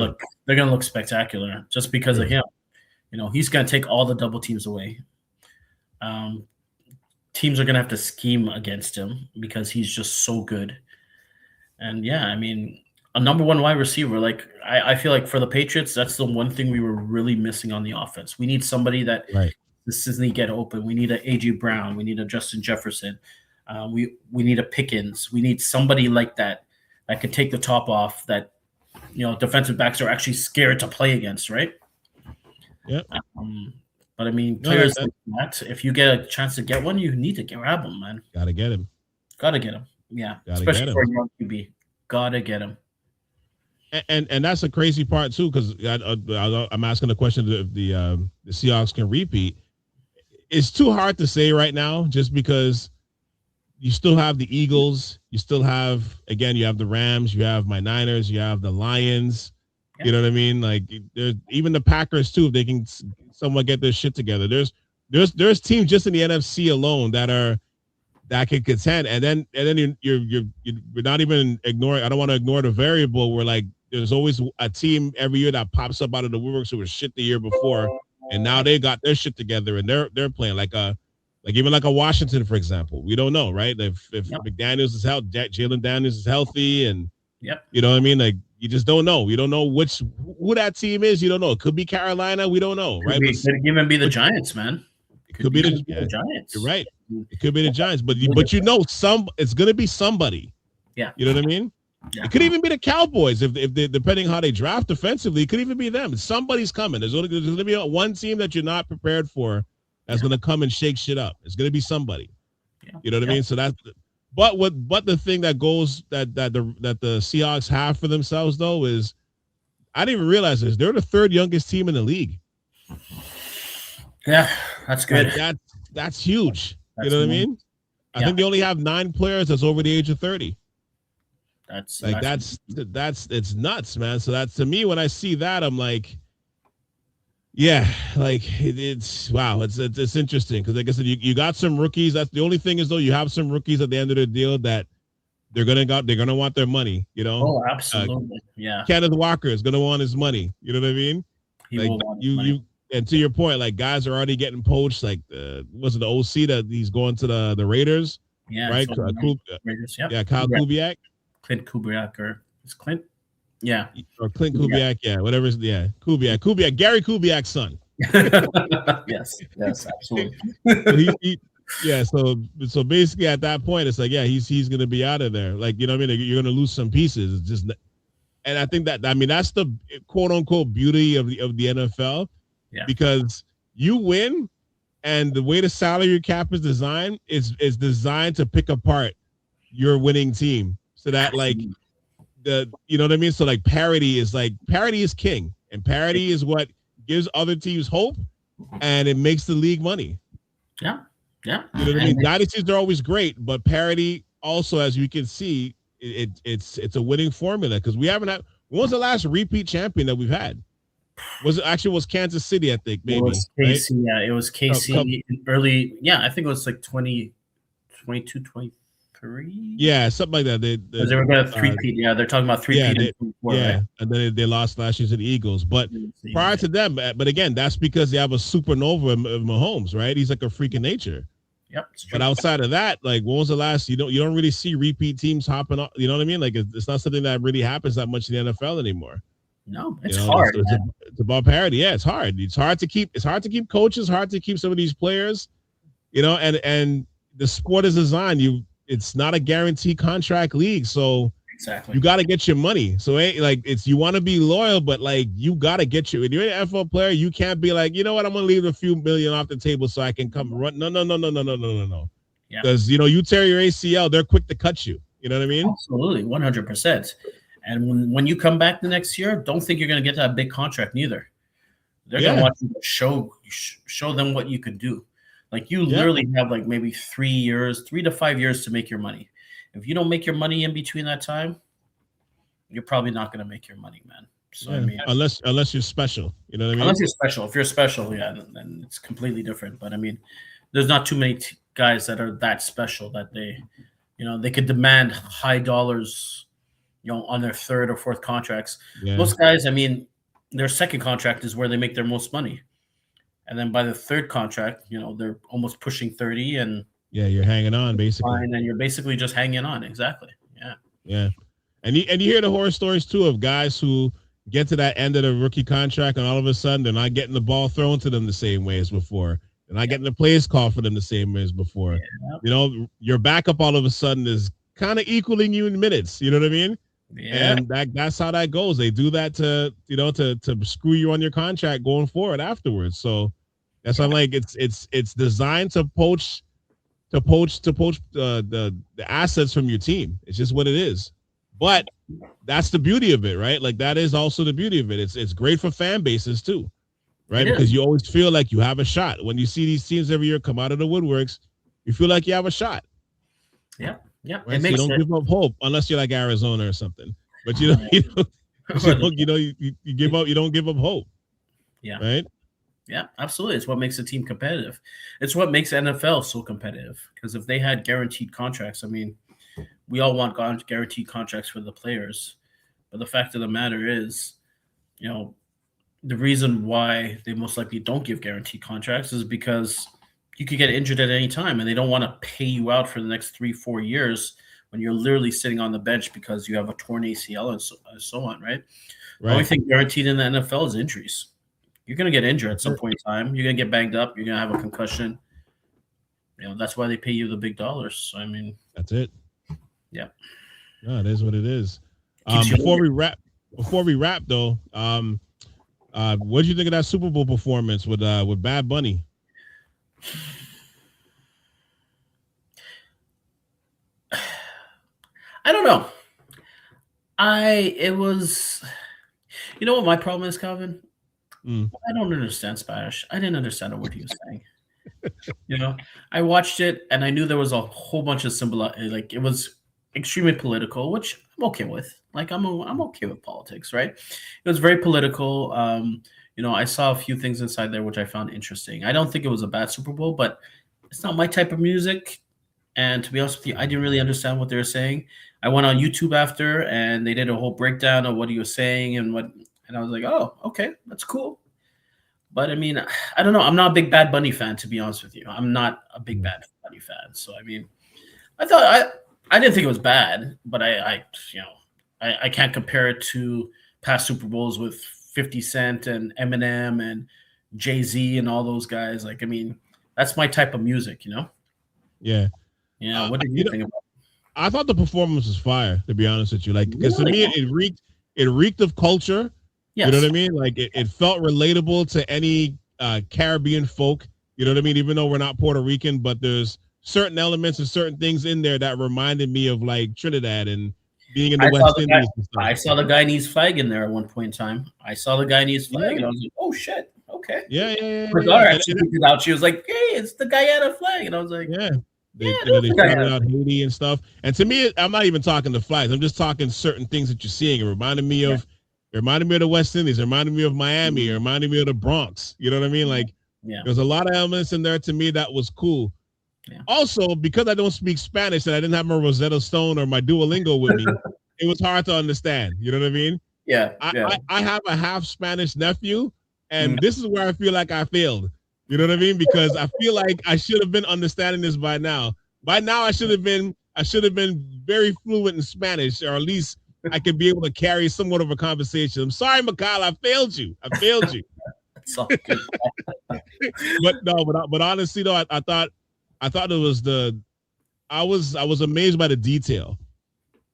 look spectacular just because of him. He's gonna take all the double teams away. Teams are gonna have to scheme against him because he's just so good. And I mean, a number one wide receiver. Like I feel like for the Patriots, that's the one thing we were really missing on the offense. We need somebody that. Right. This isn't get open. We need a A.J. Brown. We need a Justin Jefferson. We need a Pickens. We need somebody like that could take the top off. That defensive backs are actually scared to play against, right? Yeah. But I mean, players like that. If you get a chance to get one, you need to grab them, man. Gotta get him. Yeah, especially for a young QB. Gotta get him. And that's a crazy part too, because I'm asking the question if the Seahawks can repeat. It's too hard to say right now, just because you still have the Eagles, you still have you have the Rams, you have my Niners, you have the Lions. You know what I mean? Like, there's even the Packers too. If they can somewhat get their shit together, there's teams just in the NFC alone that can contend, and then you're not even ignoring. I don't want to ignore the variable where, like, there's always a team every year that pops up out of the woodworks who was shit the year before, and now they got their shit together and they're playing like even a Washington, for example. We don't know, right? If McDaniels is healthy, Jalen Daniels is healthy, and you know what I mean? Like, You just don't know. You don't know who that team is. You don't know. It could be Carolina. We don't know, right? Could even be the Giants, man. It could be the Giants. You're right. It could be the Giants, but you know it's going to be somebody. Yeah. You know what I mean? Yeah. It could even be the Cowboys if they, depending how they draft defensively. It could even be them. Somebody's coming. There's going to be one team that you're not prepared for that's going to come and shake shit up. It's going to be somebody. Yeah. You know what I mean? So that's. But the thing that goes that the Seahawks have for themselves though is, I didn't even realize this. They're the third youngest team in the league. Yeah, that's good. That's huge. You know what I mean? I think they only have 9 players that's over the age of 30. That's it's nuts, man. So that's, to me, when I see that, I'm like, yeah, like it's wow. It's interesting because, like I said, you got some rookies. That's the only thing is though, you have some rookies at the end of the deal that they're gonna want their money. You know? Oh, absolutely. Yeah. Kenneth Walker is gonna want his money. You know what I mean? He will want his money. And to your point, like guys are already getting poached. Like was it the OC that he's going to the Raiders? Yeah, right. Raiders. Yep. Yeah, Kyle Kubiak. Clint Kubiak, or is Clint? Yeah, or Clint Kubiak. Yeah, whatever. Yeah, Kubiak. Gary Kubiak's son. yes, absolutely. So basically, at that point, it's like, yeah, he's gonna be out of there. Like, you know what I mean? You're gonna lose some pieces. It's just, and I think that's the quote unquote beauty of the NFL. Yeah. Because you win, and the way the salary cap is designed is designed to pick apart your winning team, so that like you know what I mean. So like parity is king, and parity is what gives other teams hope, and it makes the league money. Yeah. You know what I mean. Dynasties are always great, but parity also, as you can see, it's a winning formula because we haven't had. When was the last repeat champion that we've had? Was Kansas City, I think, maybe. It was KC, right? Yeah, it was KC early. Yeah, I think it was like 2022, 23. Yeah, something like that. They were going to three-peat. Yeah, they're talking about three-peat. Right? And then they lost last year to the Eagles. But prior to them, but again, that's because they have a supernova of Mahomes, right? He's like a freak of nature. Yep. But outside of that, like, when was the last? You don't really see repeat teams hopping up. You know what I mean? Like, it's not something that really happens that much in the NFL anymore. No, it's hard. It's about parity. Yeah, it's hard. It's hard to keep coaches, hard to keep some of these players, you know, and the sport is designed. It's not a guaranteed contract league. So exactly, you got to get your money. So you want to be loyal, but like you got to get when you're an NFL player, you can't be like, you know what, I'm going to leave a few million off the table so I can come run. No. Yeah. Because, you tear your ACL, they're quick to cut you. You know what I mean? Absolutely. 100%. And when you come back the next year, don't think you're going to get that big contract neither. They're going to want you to show them what you could do. Like you literally have like maybe 3 to 5 years to make your money. If you don't make your money in between that time, you're probably not going to make your money, man. So I mean, unless you're special, you know what I mean? Unless you're special. If you're special, then it's completely different. But I mean, there's not too many guys that are that special that they could demand high dollars, on their third or fourth contracts. Yeah. Most guys, I mean, their second contract is where they make their most money. And then by the third contract, they're almost pushing 30 and you're hanging on basically. And you're basically just hanging on. Exactly. Yeah. Yeah. And you hear the horror stories too of guys who get to that end of the rookie contract and all of a sudden they're not getting the ball thrown to them the same way as before. They're not getting the plays called for them the same way as before. Yeah. Your backup all of a sudden is kind of equaling you in minutes. You know what I mean? Yeah. And that's how that goes. They do that to screw you on your contract going forward afterwards. So that's why I'm like, it's designed to poach the assets from your team. It's just what it is. But that's the beauty of it, right? Like that is also the beauty of it. It's great for fan bases too, right? Because you always feel like you have a shot. When you see these teams every year come out of the woodworks, you feel like you have a shot. Yeah. Yeah, right? So you don't give up hope unless you're like Arizona or something. But you give up. You don't give up hope. Yeah. Right. Yeah, absolutely. It's what makes a team competitive. It's what makes NFL so competitive. Because if they had guaranteed contracts, I mean, we all want guaranteed contracts for the players. But the fact of the matter is, the reason why they most likely don't give guaranteed contracts is because you could get injured at any time and they don't want to pay you out for the next 3-4 years when you're literally sitting on the bench because you have a torn ACL and so on, right? The Right. only thing guaranteed in the NFL is injuries. You're going to get injured at some point in time. You're going to get banged up. You're going to have a concussion. That's why they pay you the big dollars. So, I mean, that's it. Yeah. No, it is what it is. Before we wrap though, what did you think of that Super Bowl performance with Bad Bunny? I don't know. It was, you know what my problem is, Calvin? I don't understand Spanish. I didn't understand a word he was saying. I watched it and I knew there was a whole bunch of like it was extremely political, which I'm okay with. Like I'm okay with politics, right? It was very political. I saw a few things inside there which I found interesting. I don't think it was a bad Super Bowl, but it's not my type of music. And to be honest with you, I didn't really understand what they were saying. I went on YouTube after and they did a whole breakdown of what he was saying and I was like, oh, okay, that's cool. But I mean, I don't know. I'm not a big Bad Bunny fan, to be honest with you. I'm not a big Bad Bunny fan. So I mean, I didn't think it was bad, but I can't compare it to past Super Bowls with 50 Cent and Eminem and Jay-Z and all those guys. Like, I mean, that's my type of music, Yeah. Yeah. What did you think about it? I thought the performance was fire, to be honest with you. Like, because to me, it reeked of culture. Yes. You know what I mean? Like, it felt relatable to any Caribbean folk. You know what I mean? Even though we're not Puerto Rican, but there's certain elements and certain things in there that reminded me of like Trinidad and being in the West Indies and stuff. I saw the Guyanese flag in there at one point in time. I saw the Guyanese flag and I was like, oh shit, okay. Yeah. My daughter actually picked it out. She was like, hey, it's the Guyana flag. And I was like, They shouted out Haiti and stuff. And to me, I'm not even talking the flags. I'm just talking certain things that you're seeing. It reminded me of the West Indies. It reminded me of Miami. It reminded me of the Bronx. You know what I mean? Like, there's a lot of elements in there to me that was cool. Yeah. Also, because I don't speak Spanish and I didn't have my Rosetta Stone or my Duolingo with me, it was hard to understand. You know what I mean? Yeah. I have a half Spanish nephew, and this is where I feel like I failed. You know what I mean? Because I feel like I should have been understanding this by now. By now, I should have been very fluent in Spanish, or at least I could be able to carry somewhat of a conversation. I'm sorry, Mikhail, I failed you. It's all good. but honestly though, I thought it was I was amazed by the detail.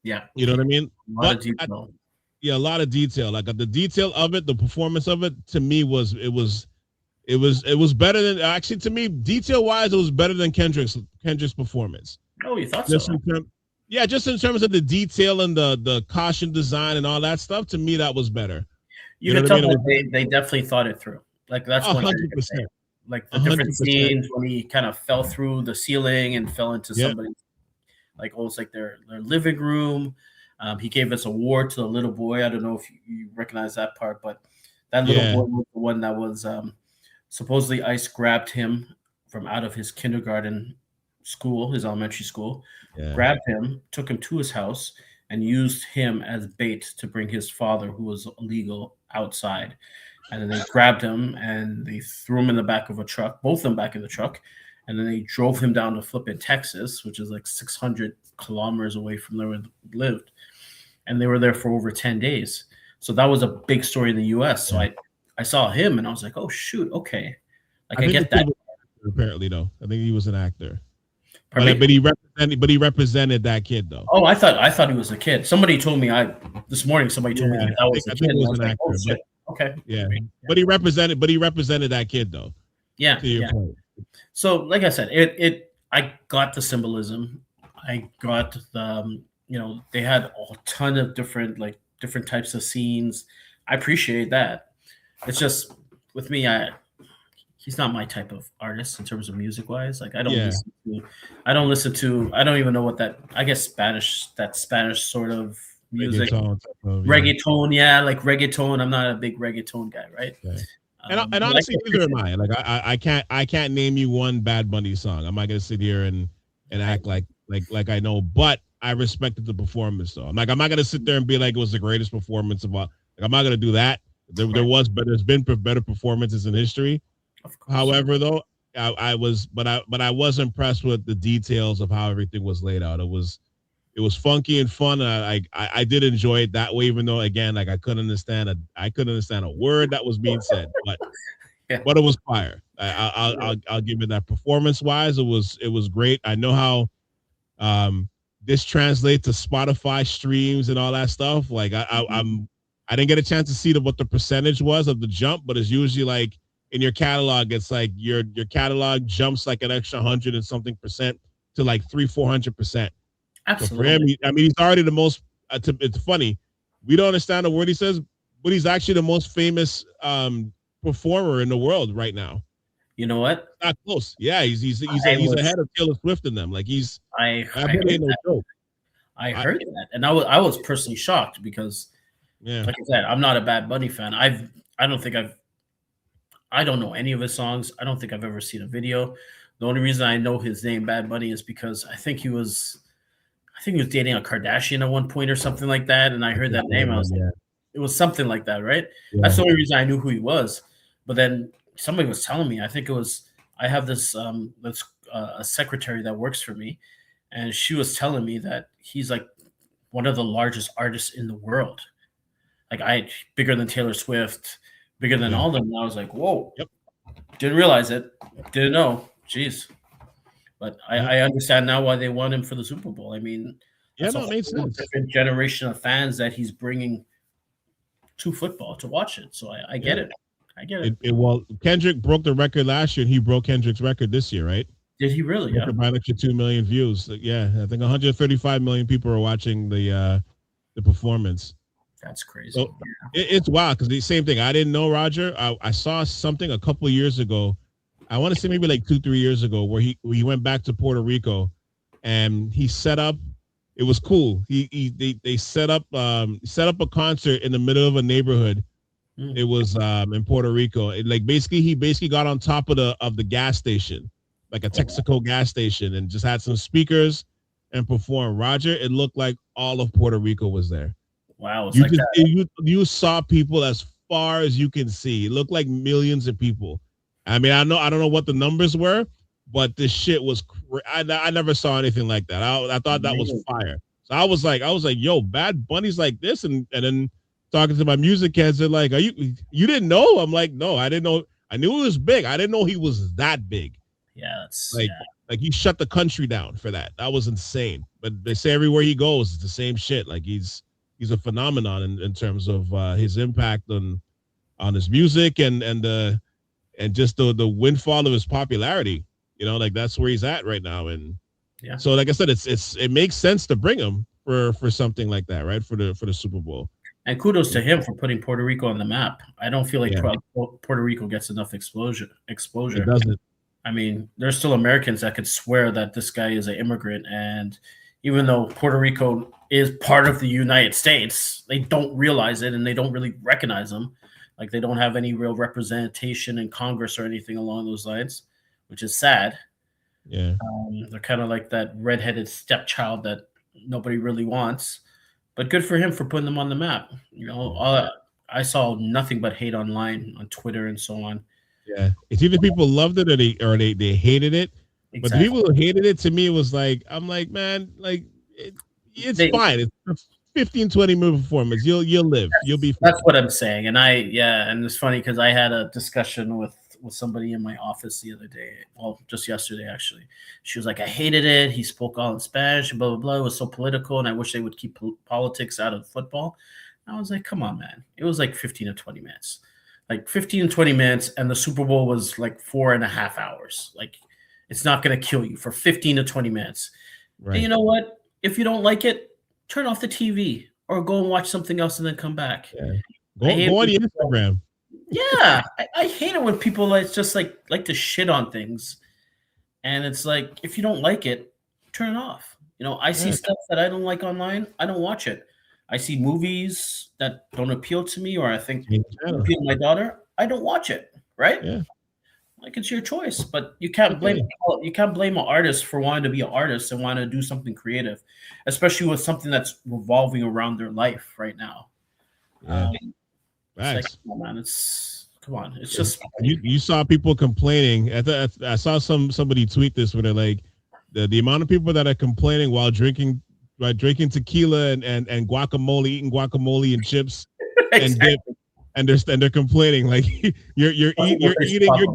Yeah. You know what I mean? A lot of detail. A lot of detail. Like the detail of it, the performance of it, to me was better than, actually, to me, detail wise, it was better than Kendrick's performance. Oh, you thought so? Just in terms of the detail and the caution design and all that stuff, to me that was better. You can tell that they definitely thought it through. Like that's 100%. Like the different scenes when he kind of fell through the ceiling and fell into somebody's, like almost like their living room. He gave us a award to the little boy. I don't know if you recognize that part, but that little boy was the one that was supposedly ICE grabbed him from out of his kindergarten school, his elementary school, grabbed him, took him to his house, and used him as bait to bring his father, who was illegal, outside. And then they grabbed him and they threw him in the back of a truck, both of them back in the truck. And then they drove him down to flipping Texas, which is like 600 kilometers away from where they lived. And they were there for over 10 days. So that was a big story in the U.S. So I saw him and I was like, oh, shoot, okay. Like, I get that. Apparently, though. I think he was an actor. But he represented that kid, though. Oh, I thought he was a kid. Somebody told me this morning. Somebody told me that was a kid. He was an actor. Oh, shit. Okay. Yeah. But he represented that kid, though. Yeah. To your point. So, like I said, I got the symbolism. I got the they had a ton of different types of scenes. I appreciate that. It's just with me, he's not my type of artist in terms of music wise. Like I don't even know what that, I guess that Spanish sort of music. Reggaeton, like reggaeton. I'm not a big reggaeton guy, right? Yeah. And honestly, neither am I. Like I can't name you one Bad Bunny song. I'm not gonna sit here and act like I know, but I respected the performance though. I'm not gonna sit there and be like it was the greatest performance of all. Like, I'm not gonna do that. There's been better performances in history. However, though, I was impressed with the details of how everything was laid out. It was It was funky and fun. I did enjoy it that way, even though again, like I couldn't understand a word that was being said, Yeah. but it was fire. I'll give it that. Performance wise, it was great. I know how this translates to Spotify streams and all that stuff. Like I didn't get a chance to see what the percentage was of the jump, but it's usually like in your catalog, it's like your catalog jumps like an extra 100 and something percent to like 400%. Absolutely. So for him, he's already the most. It's funny, we don't understand the word he says, but he's actually the most famous performer in the world right now. You know what? Not close. Yeah, he's ahead of Taylor Swift in them. Like I heard that, and I was personally shocked because, like I said, I'm not a Bad Bunny fan. I don't know any of his songs. I don't think I've ever seen a video. The only reason I know his name, Bad Bunny, is because I think he was dating a Kardashian at one point or something like that. And I heard that name. I was like, it was something like that, right? Yeah. That's the only reason I knew who he was. But then somebody was telling me, I have this a secretary that works for me, and she was telling me that he's like one of the largest artists in the world. Like bigger than Taylor Swift, bigger than all of them. And I was like, whoa, didn't realize it. Didn't know. Jeez. But I understand now why they want him for the Super Bowl. I mean, it makes sense. Different generation of fans that he's bringing to football to watch it. So I get it. I get it. Well, Kendrick broke the record last year, and he broke Kendrick's record this year, right? Did he really? Yeah. By like 2 million views. Yeah, I think 135 million people are watching the performance. That's crazy. So it's wild because the same thing. I didn't know Roger. I saw something a couple of years ago. I want to say maybe like 2-3 years ago where he went back to Puerto Rico, and he set up. It was cool. They set up a concert in the middle of a neighborhood. It was in Puerto Rico. He basically got on top of the gas station, like a Texaco gas station, and just had some speakers and performed. Roger, it looked like all of Puerto Rico was there. Wow, you saw people as far as you can see. It looked like millions of people. I mean, I don't know what the numbers were, but this shit was. I never saw anything like that. I thought that was fire. So I was like, yo, Bad Bunny's like this, and then talking to my music heads, they're like, you didn't know? I'm like, no, I didn't know. I knew he was big. I didn't know he was that big. Yeah, that's like he shut the country down for that. That was insane. But they say everywhere he goes, it's the same shit. Like he's a phenomenon in terms of his impact on his music and just the windfall of his popularity. You know, like that's where he's at right now. And so like I said, it makes sense to bring him for something like that, right? For the Super Bowl. And kudos to him for putting Puerto Rico on the map. I don't feel like Puerto Rico gets enough exposure. It doesn't. I mean, there's still Americans that could swear that this guy is an immigrant, and even though Puerto Rico is part of the United States, they don't realize it and they don't really recognize them. Like they don't have any real representation in Congress or anything along those lines, which is sad. Yeah. They're kind of like that redheaded stepchild that nobody really wants, but good for him for putting them on the map. You know, I saw nothing but hate online on Twitter and so on. Yeah. It's either people loved it or they hated it. Exactly. But the people who hated it, to me, it was like, I'm like, man, like it's fine. It's 15-20 minute performance. You'll live. You'll be fine. That's what I'm saying. And and it's funny because I had a discussion with somebody in my office the other day. Well, just yesterday, actually. She was like, I hated it. He spoke all in Spanish, blah, blah, blah. It was so political, and I wish they would keep politics out of football. And I was like, come on, man. It was like 15 to 20 minutes. Like 15 to 20 minutes, and the Super Bowl was like 4.5 hours. Like, it's not going to kill you for 15 to 20 minutes. Right. And you know what? If you don't like it, turn off the TV or go and watch something else and then come back. Yeah. Go on your Instagram. Yeah. I hate it when people like to shit on things. And it's like, if you don't like it, turn it off. You know, I see stuff that I don't like online. I don't watch it. I see movies that don't appeal to me, or I think appeal to my daughter. I don't watch it. Right. Yeah. Like, it's your choice, but you can't blame an artist for wanting to be an artist and want to do something creative, especially with something that's revolving around their life right now. Yeah. It's come on. It's just you saw people complaining. I saw somebody tweet this where they're like, the amount of people that are complaining while drinking right? Drinking tequila and guacamole, eating guacamole and chips and Exactly. dip, and they're complaining like you're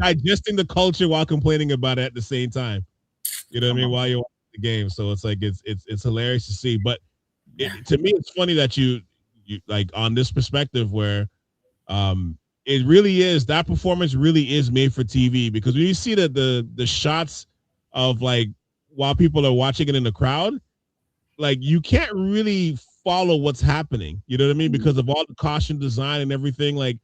digesting the culture while complaining about it at the same time. You know what I mean? While you're watching the game, so it's like it's hilarious to see. But to me, it's funny that you like on this perspective where it really is that performance really is made for TV, because when you see the shots of like while people are watching it in the crowd, like you can't really follow what's happening. You know what I mean? Because of all the costume design and everything. Like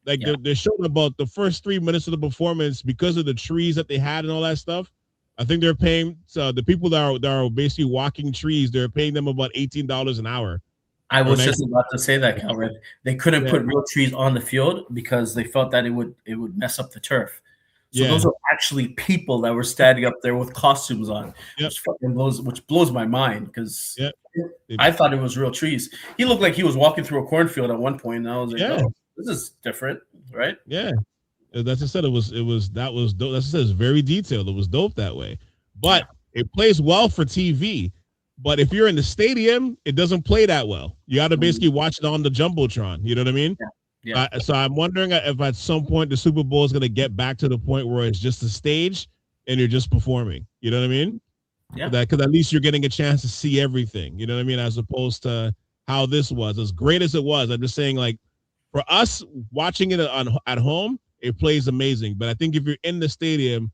they're showing about the first 3 minutes of the performance because of the trees that they had and all that stuff. I think they're paying the people that are basically walking trees. They're paying them about $18 an hour. I was just about to say that, Calvin. They couldn't put real trees on the field because they felt that it would mess up the turf. So those are actually people that were standing up there with costumes on, which blows my mind because I thought it was real trees. He looked like he was walking through a cornfield at one point, and I was like, "Oh, this is different, right?" Yeah, that's what I said. It was dope. That's what I said. It's very detailed. It was dope that way, but it plays well for TV. But if you're in the stadium, it doesn't play that well. You got to basically watch it on the Jumbotron. You know what I mean? Yeah. So I'm wondering if at some point the Super Bowl is going to get back to the point where it's just a stage and you're just performing. You know what I mean? Yeah. Because at least you're getting a chance to see everything. You know what I mean? As opposed to how this was. As great as it was, I'm just saying, like, for us watching it at home, it plays amazing. But I think if you're in the stadium,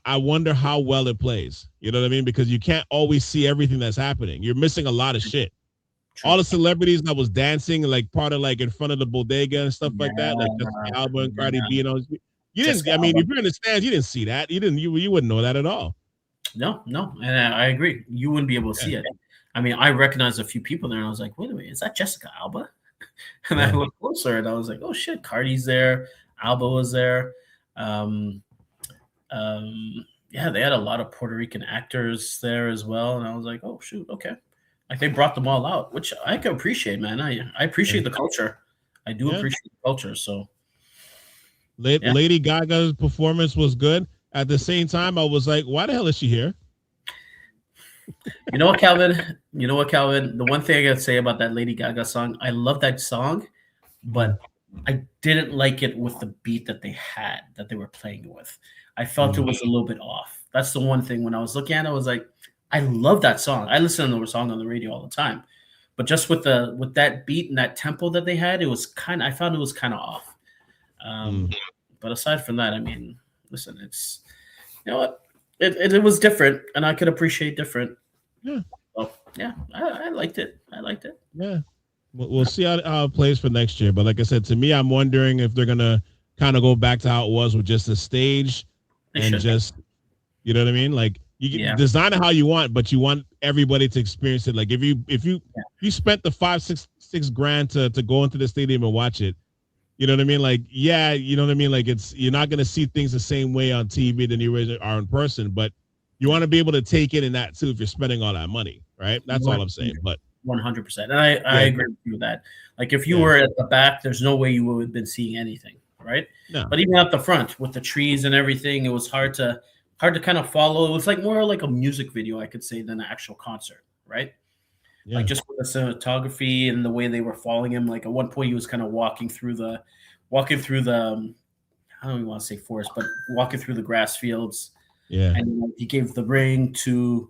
I wonder how well it plays. You know what I mean? Because you can't always see everything that's happening. You're missing a lot of shit. True. All the celebrities that was dancing, like part of like in front of the bodega and stuff like that, like Jessica Alba and Cardi B and all. You didn't. I mean, if you're in the stands, you didn't see that. You didn't. You wouldn't know that at all. No, and I agree. You wouldn't be able to see it. I mean, I recognized a few people there, and I was like, "Wait a minute, is that Jessica Alba?" And I looked closer, and I was like, "Oh shit, Cardi's there. Alba was there." They had a lot of Puerto Rican actors there as well, and I was like, "Oh shoot, okay." Like they brought them all out, which I can appreciate, man. I appreciate the culture. I do appreciate the culture. So, Lady Gaga's performance was good. At the same time, I was like, "Why the hell is she here?" You know what, Calvin? The one thing I gotta say about that Lady Gaga song, I love that song, but I didn't like it with the beat that they were playing with. I felt it was a little bit off. That's the one thing when I was looking at it, I was like, I love that song. I listen to the song on the radio all the time, but just with that beat and that tempo that they had, I found it was kind of off. But aside from that, I mean, listen, it's, you know what, it was different, and I could appreciate different. Yeah. So, I liked it. Yeah. We'll see how it plays for next year. But like I said, to me, I'm wondering if they're gonna kind of go back to how it was with just a stage just, you know what I mean? Like you can design it how you want, but you want everybody to experience it. Like if you spent the $5,000-$6,000 to go into the stadium and watch it, you know what I mean? Like, you know what I mean? Like you're not gonna see things the same way on TV than you are in person, but you want to be able to take it in that too if you're spending all that money, right? That's all I'm saying. But 100%. And I agree with you with that. Like if you were at the back, there's no way you would have been seeing anything, right? No. But even at the front with the trees and everything, it was hard to kind of follow. It was like more like a music video, I could say, than an actual concert, right? Yeah. Like just with the cinematography and the way they were following him. Like at one point, he was kind of walking through the I don't even want to say forest, but walking through the grass fields. Yeah. And he gave the ring to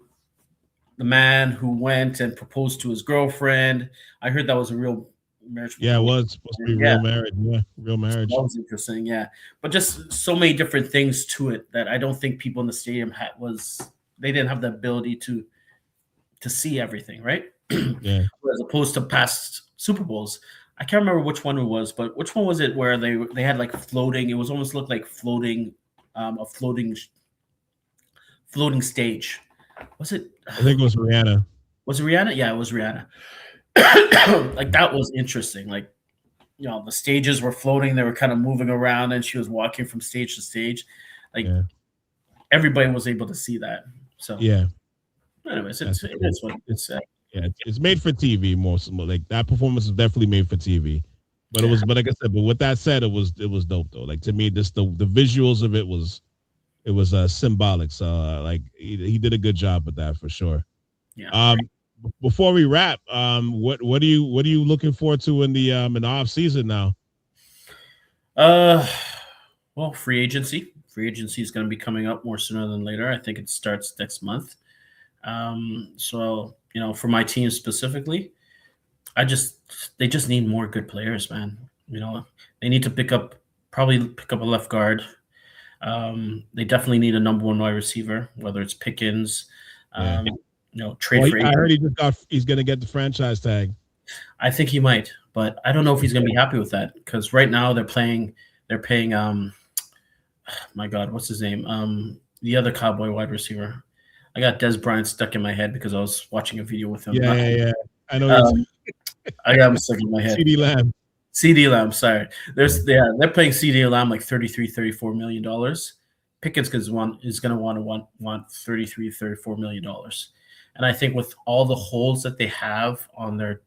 the man who went and proposed to his girlfriend. I heard that was a real marriage. Yeah, it was supposed to be real marriage. Yeah, real marriage. That was interesting. Yeah, but just so many different things to it that I don't think people in the stadium they didn't have the ability to see everything, right? Yeah. As opposed to past Super Bowls, I can't remember which one it was, but which one was it where they had like floating? It was almost looked like floating, a floating stage. Was it? I think it was Rihanna. Was it Rihanna? Yeah, it was Rihanna. Like that was interesting. Like, you know, the stages were floating; they were kind of moving around, and she was walking from stage to stage. Like everybody was able to see that. So anyways, it's made for TV most. Like that performance is definitely made for TV. But it was. But like I said, but with that said, it was dope though. Like to me, just the visuals of it was. It was symbolic, so like he did a good job with that for sure. Yeah. before we wrap, what are you looking forward to in the off season now? Well, free agency. Free agency is going to be coming up more sooner than later. I think it starts next month. So for my team specifically, they just need more good players, man. They need to pick up a left guard. They definitely need a number one wide receiver, whether it's Pickens. Trade for. I heard he's going to get the franchise tag. I think he might, but I don't know if he's going to be happy with that because right now they're paying. My God, what's his name? The other Cowboy wide receiver. I got Des Bryant stuck in my head because I was watching a video with him. Yeah. I know. I got him stuck in my head. CD Lamb. Sorry. They're paying CD Lamb like $33-34 million. Pickens is going to want $33-34 million. And I think with all the holes that they have in their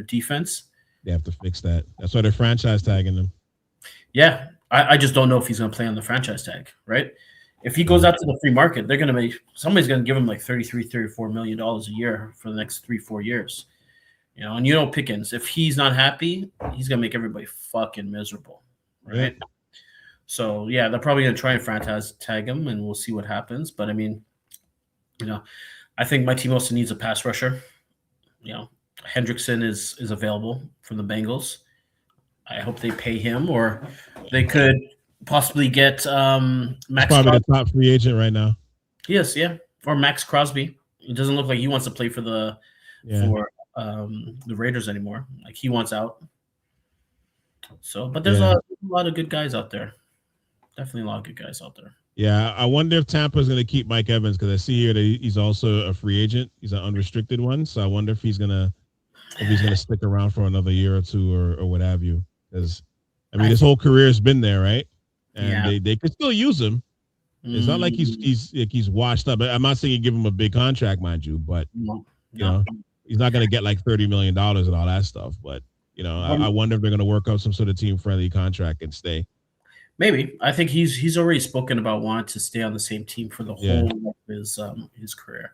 defense, they have to fix that. That's why they're franchise tagging them. Yeah, I just don't know if he's going to play on the franchise tag, right? If he goes out to the free market, somebody's going to give him like $33-34 million a year for the next 3-4 years. And Pickens, if he's not happy, he's going to make everybody fucking miserable, right? Yeah. So, yeah, they're probably going to try and franchise tag him, and we'll see what happens. But, I mean, I think my team also needs a pass rusher. Hendrickson is available from the Bengals. I hope they pay him, or they could possibly get Max. Probably Crosby. The top free agent right now. Yes, yeah, or Max Crosby. It doesn't look like he wants to play for the Raiders anymore. Like he wants out. So, but there's a lot of good guys out there. Definitely a lot of good guys out there. Yeah, I wonder if Tampa is going to keep Mike Evans because I see here that he's also a free agent. He's an unrestricted one, so I wonder if he's gonna stick around for another year or two or what have you. Because his whole career has been there, right? And they could still use him. It's not like he's washed up. I'm not saying you give him a big contract, mind you, but he's not going to get like $30 million and all that stuff. But I wonder if they're going to work out some sort of team friendly contract and stay. Maybe. I think he's already spoken about wanting to stay on the same team for the whole of his career.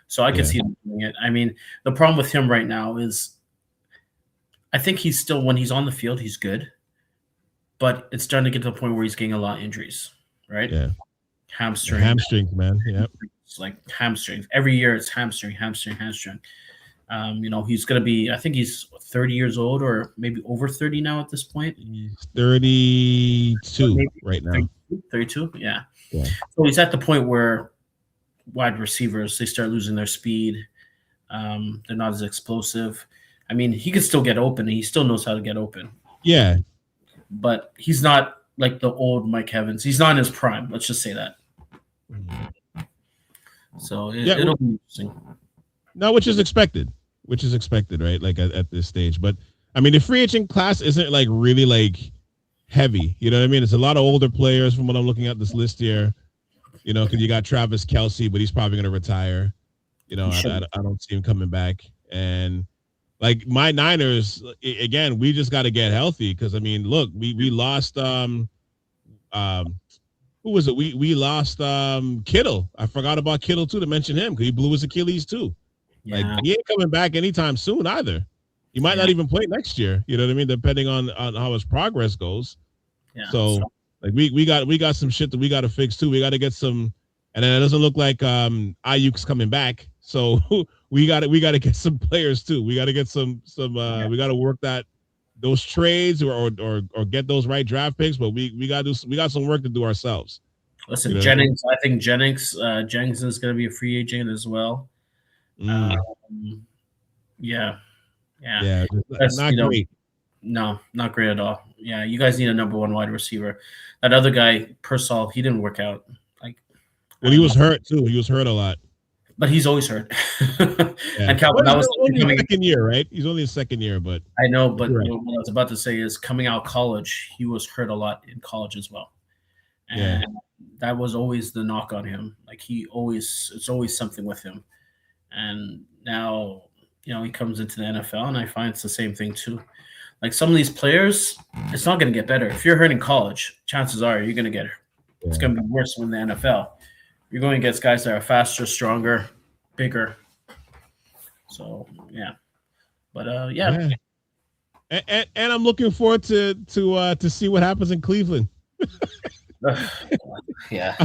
So I can see him doing it. I mean, the problem with him right now is I think he's still, when he's on the field, he's good. But it's starting to get to the point where he's getting a lot of injuries, right? Yeah. Hamstrings, man. Yeah. It's like hamstrings. Every year it's hamstring. He's going to be, I think he's 30 years old or maybe over 30 now at this point. He's 32 right now. 32? Yeah. So he's at the point where wide receivers, they start losing their speed. They're not as explosive. I mean, he can still get open, and he still knows how to get open. Yeah. But he's not like the old Mike Evans. He's not in his prime. Let's just say that. So it'll be interesting. No, which is expected, right? Like at this stage. But I mean, the free agent class isn't like really like heavy. You know what I mean? It's a lot of older players from what I'm looking at this list here. Because you got Travis Kelce, but he's probably going to retire. I don't see him coming back. And like my Niners, again, we just got to get healthy because I mean, look, we lost who was it? We lost Kittle. I forgot about Kittle too to mention him because he blew his Achilles too. Yeah. Like he ain't coming back anytime soon either. He might not even play next year. You know what I mean? Depending on how his progress goes. Yeah. So like we got some shit that we got to fix too. We got to get some, and then it doesn't look like Ayuk's coming back. So we got to get some players too. We got to get some we got to work those trades or get those right draft picks. But we got some work to do ourselves. Listen, Jennings. I think Jennings is going to be a free agent as well. Yeah. That's not great. No, not great at all. Yeah, you guys need a number one wide receiver. That other guy, Persol, he didn't work out. He was hurt too. He was hurt a lot. But he's always hurt. And Calvin, that was only his second year, right? He's only his second year, but I know. But what I was about to say is, coming out of college, he was hurt a lot in college as well, and that was always the knock on him. Like it's always something with him. And now, he comes into the NFL, and I find it's the same thing too. Like some of these players, it's not going to get better. If you're hurt in college, chances are you're going to get hurt. Yeah. It's going to be worse in the NFL. You're going against guys that are faster, stronger, bigger. So yeah, but yeah. And I'm looking forward to see what happens in Cleveland. Yeah.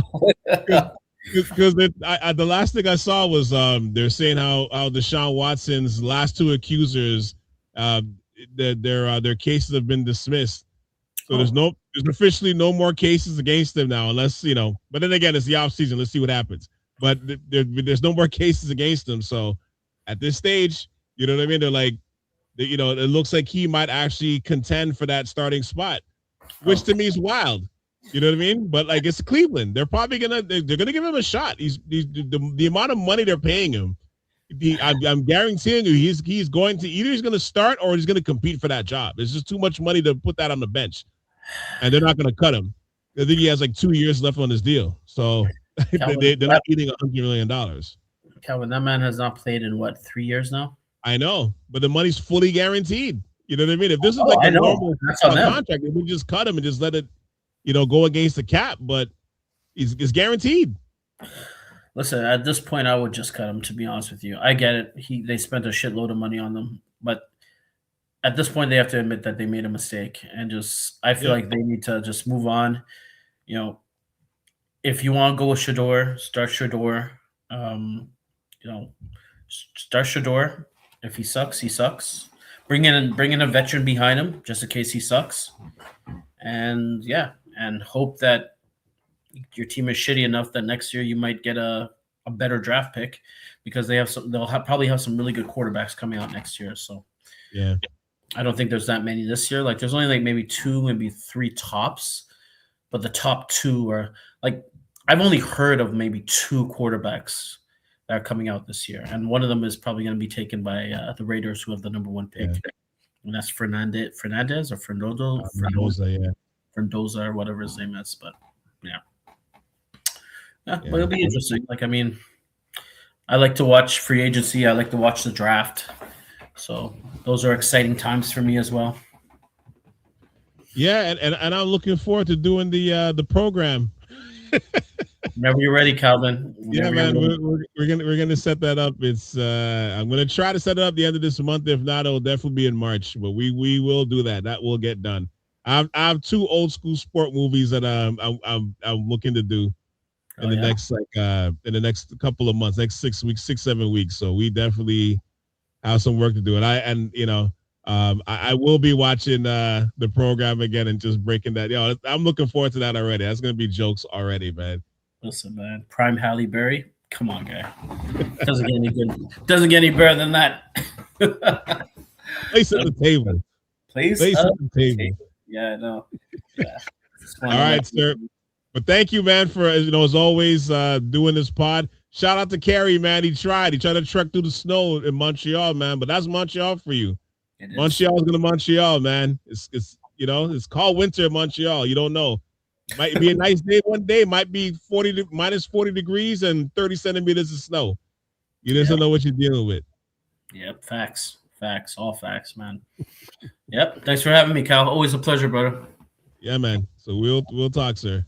Because the last thing I saw was they're saying how Deshaun Watson's last two accusers their cases have been dismissed. So there's officially no more cases against them now, unless But then again, it's the off season. Let's see what happens. But there's no more cases against them. So at this stage, you know what I mean? They're like, it looks like he might actually contend for that starting spot, which to me is wild. You know what I mean? But like, it's Cleveland. They're probably gonna give him a shot. He's the amount of money they're paying him. I'm guaranteeing you, he's going to start or he's going to compete for that job. It's just too much money to put that on the bench, and they're not going to cut him. I think he has like 2 years left on his deal, so they're not eating $100 million. Calvin, that man has not played in 3 years now. I know, but the money's fully guaranteed. You know what I mean? If this is like a normal contract, they would just cut him and just let it, go against the cap. But it's guaranteed. Listen, at this point, I would just cut him. To be honest with you, I get it. They spent a shitload of money on them, but at this point, they have to admit that they made a mistake, and I feel like they need to just move on. If you want to go with Shador, start Shador. Start Shador. If he sucks, he sucks. Bring in a veteran behind him just in case he sucks, and hope that your team is shitty enough that next year you might get a better draft pick because they'll probably have some really good quarterbacks coming out next year. So yeah, I don't think there's that many this year. Like there's only like maybe 2, maybe 3 tops, but the top 2 are like I've only heard of maybe 2 quarterbacks that are coming out this year, and one of them is probably going to be taken by the Raiders, who have the number 1 pick, and that's Fernandez or Ferndoza or whatever his name is. But but it'll be interesting. Like I like to watch free agency. I like to watch the draft. So those are exciting times for me as well. Yeah, and I'm looking forward to doing the program. Whenever you're ready, Calvin. Man, we're gonna set that up. It's I'm gonna try to set it up the end of this month. If not, it'll definitely be in March. But we will do that. That will get done. I have 2 old school sport movies that I'm looking to do in the next couple of months, next 6 weeks, 6-7 weeks. So we definitely have some work to do. And I will be watching the program again and just breaking that. I'm looking forward to that already. That's gonna be jokes already, man. Listen, man, prime Halle Berry. Come on, guy. Doesn't get any good. Doesn't get any better than that. Place at the table. Place at the table. Yeah, I know. Yeah. All right, sir. But thank you, man, for as always doing this pod. Shout out to Kerry, man. He tried to trek through the snow in Montreal, man. But that's Montreal for you. Montreal's gonna Montreal, man. It's called winter in Montreal. You don't know. Might be a nice day one day. Might be minus 40 degrees and 30 centimeters of snow. You just don't know what you're dealing with. Yep, facts, all facts, man. Yep. Thanks for having me, Cal. Always a pleasure, brother. Yeah, man. So we'll talk, sir.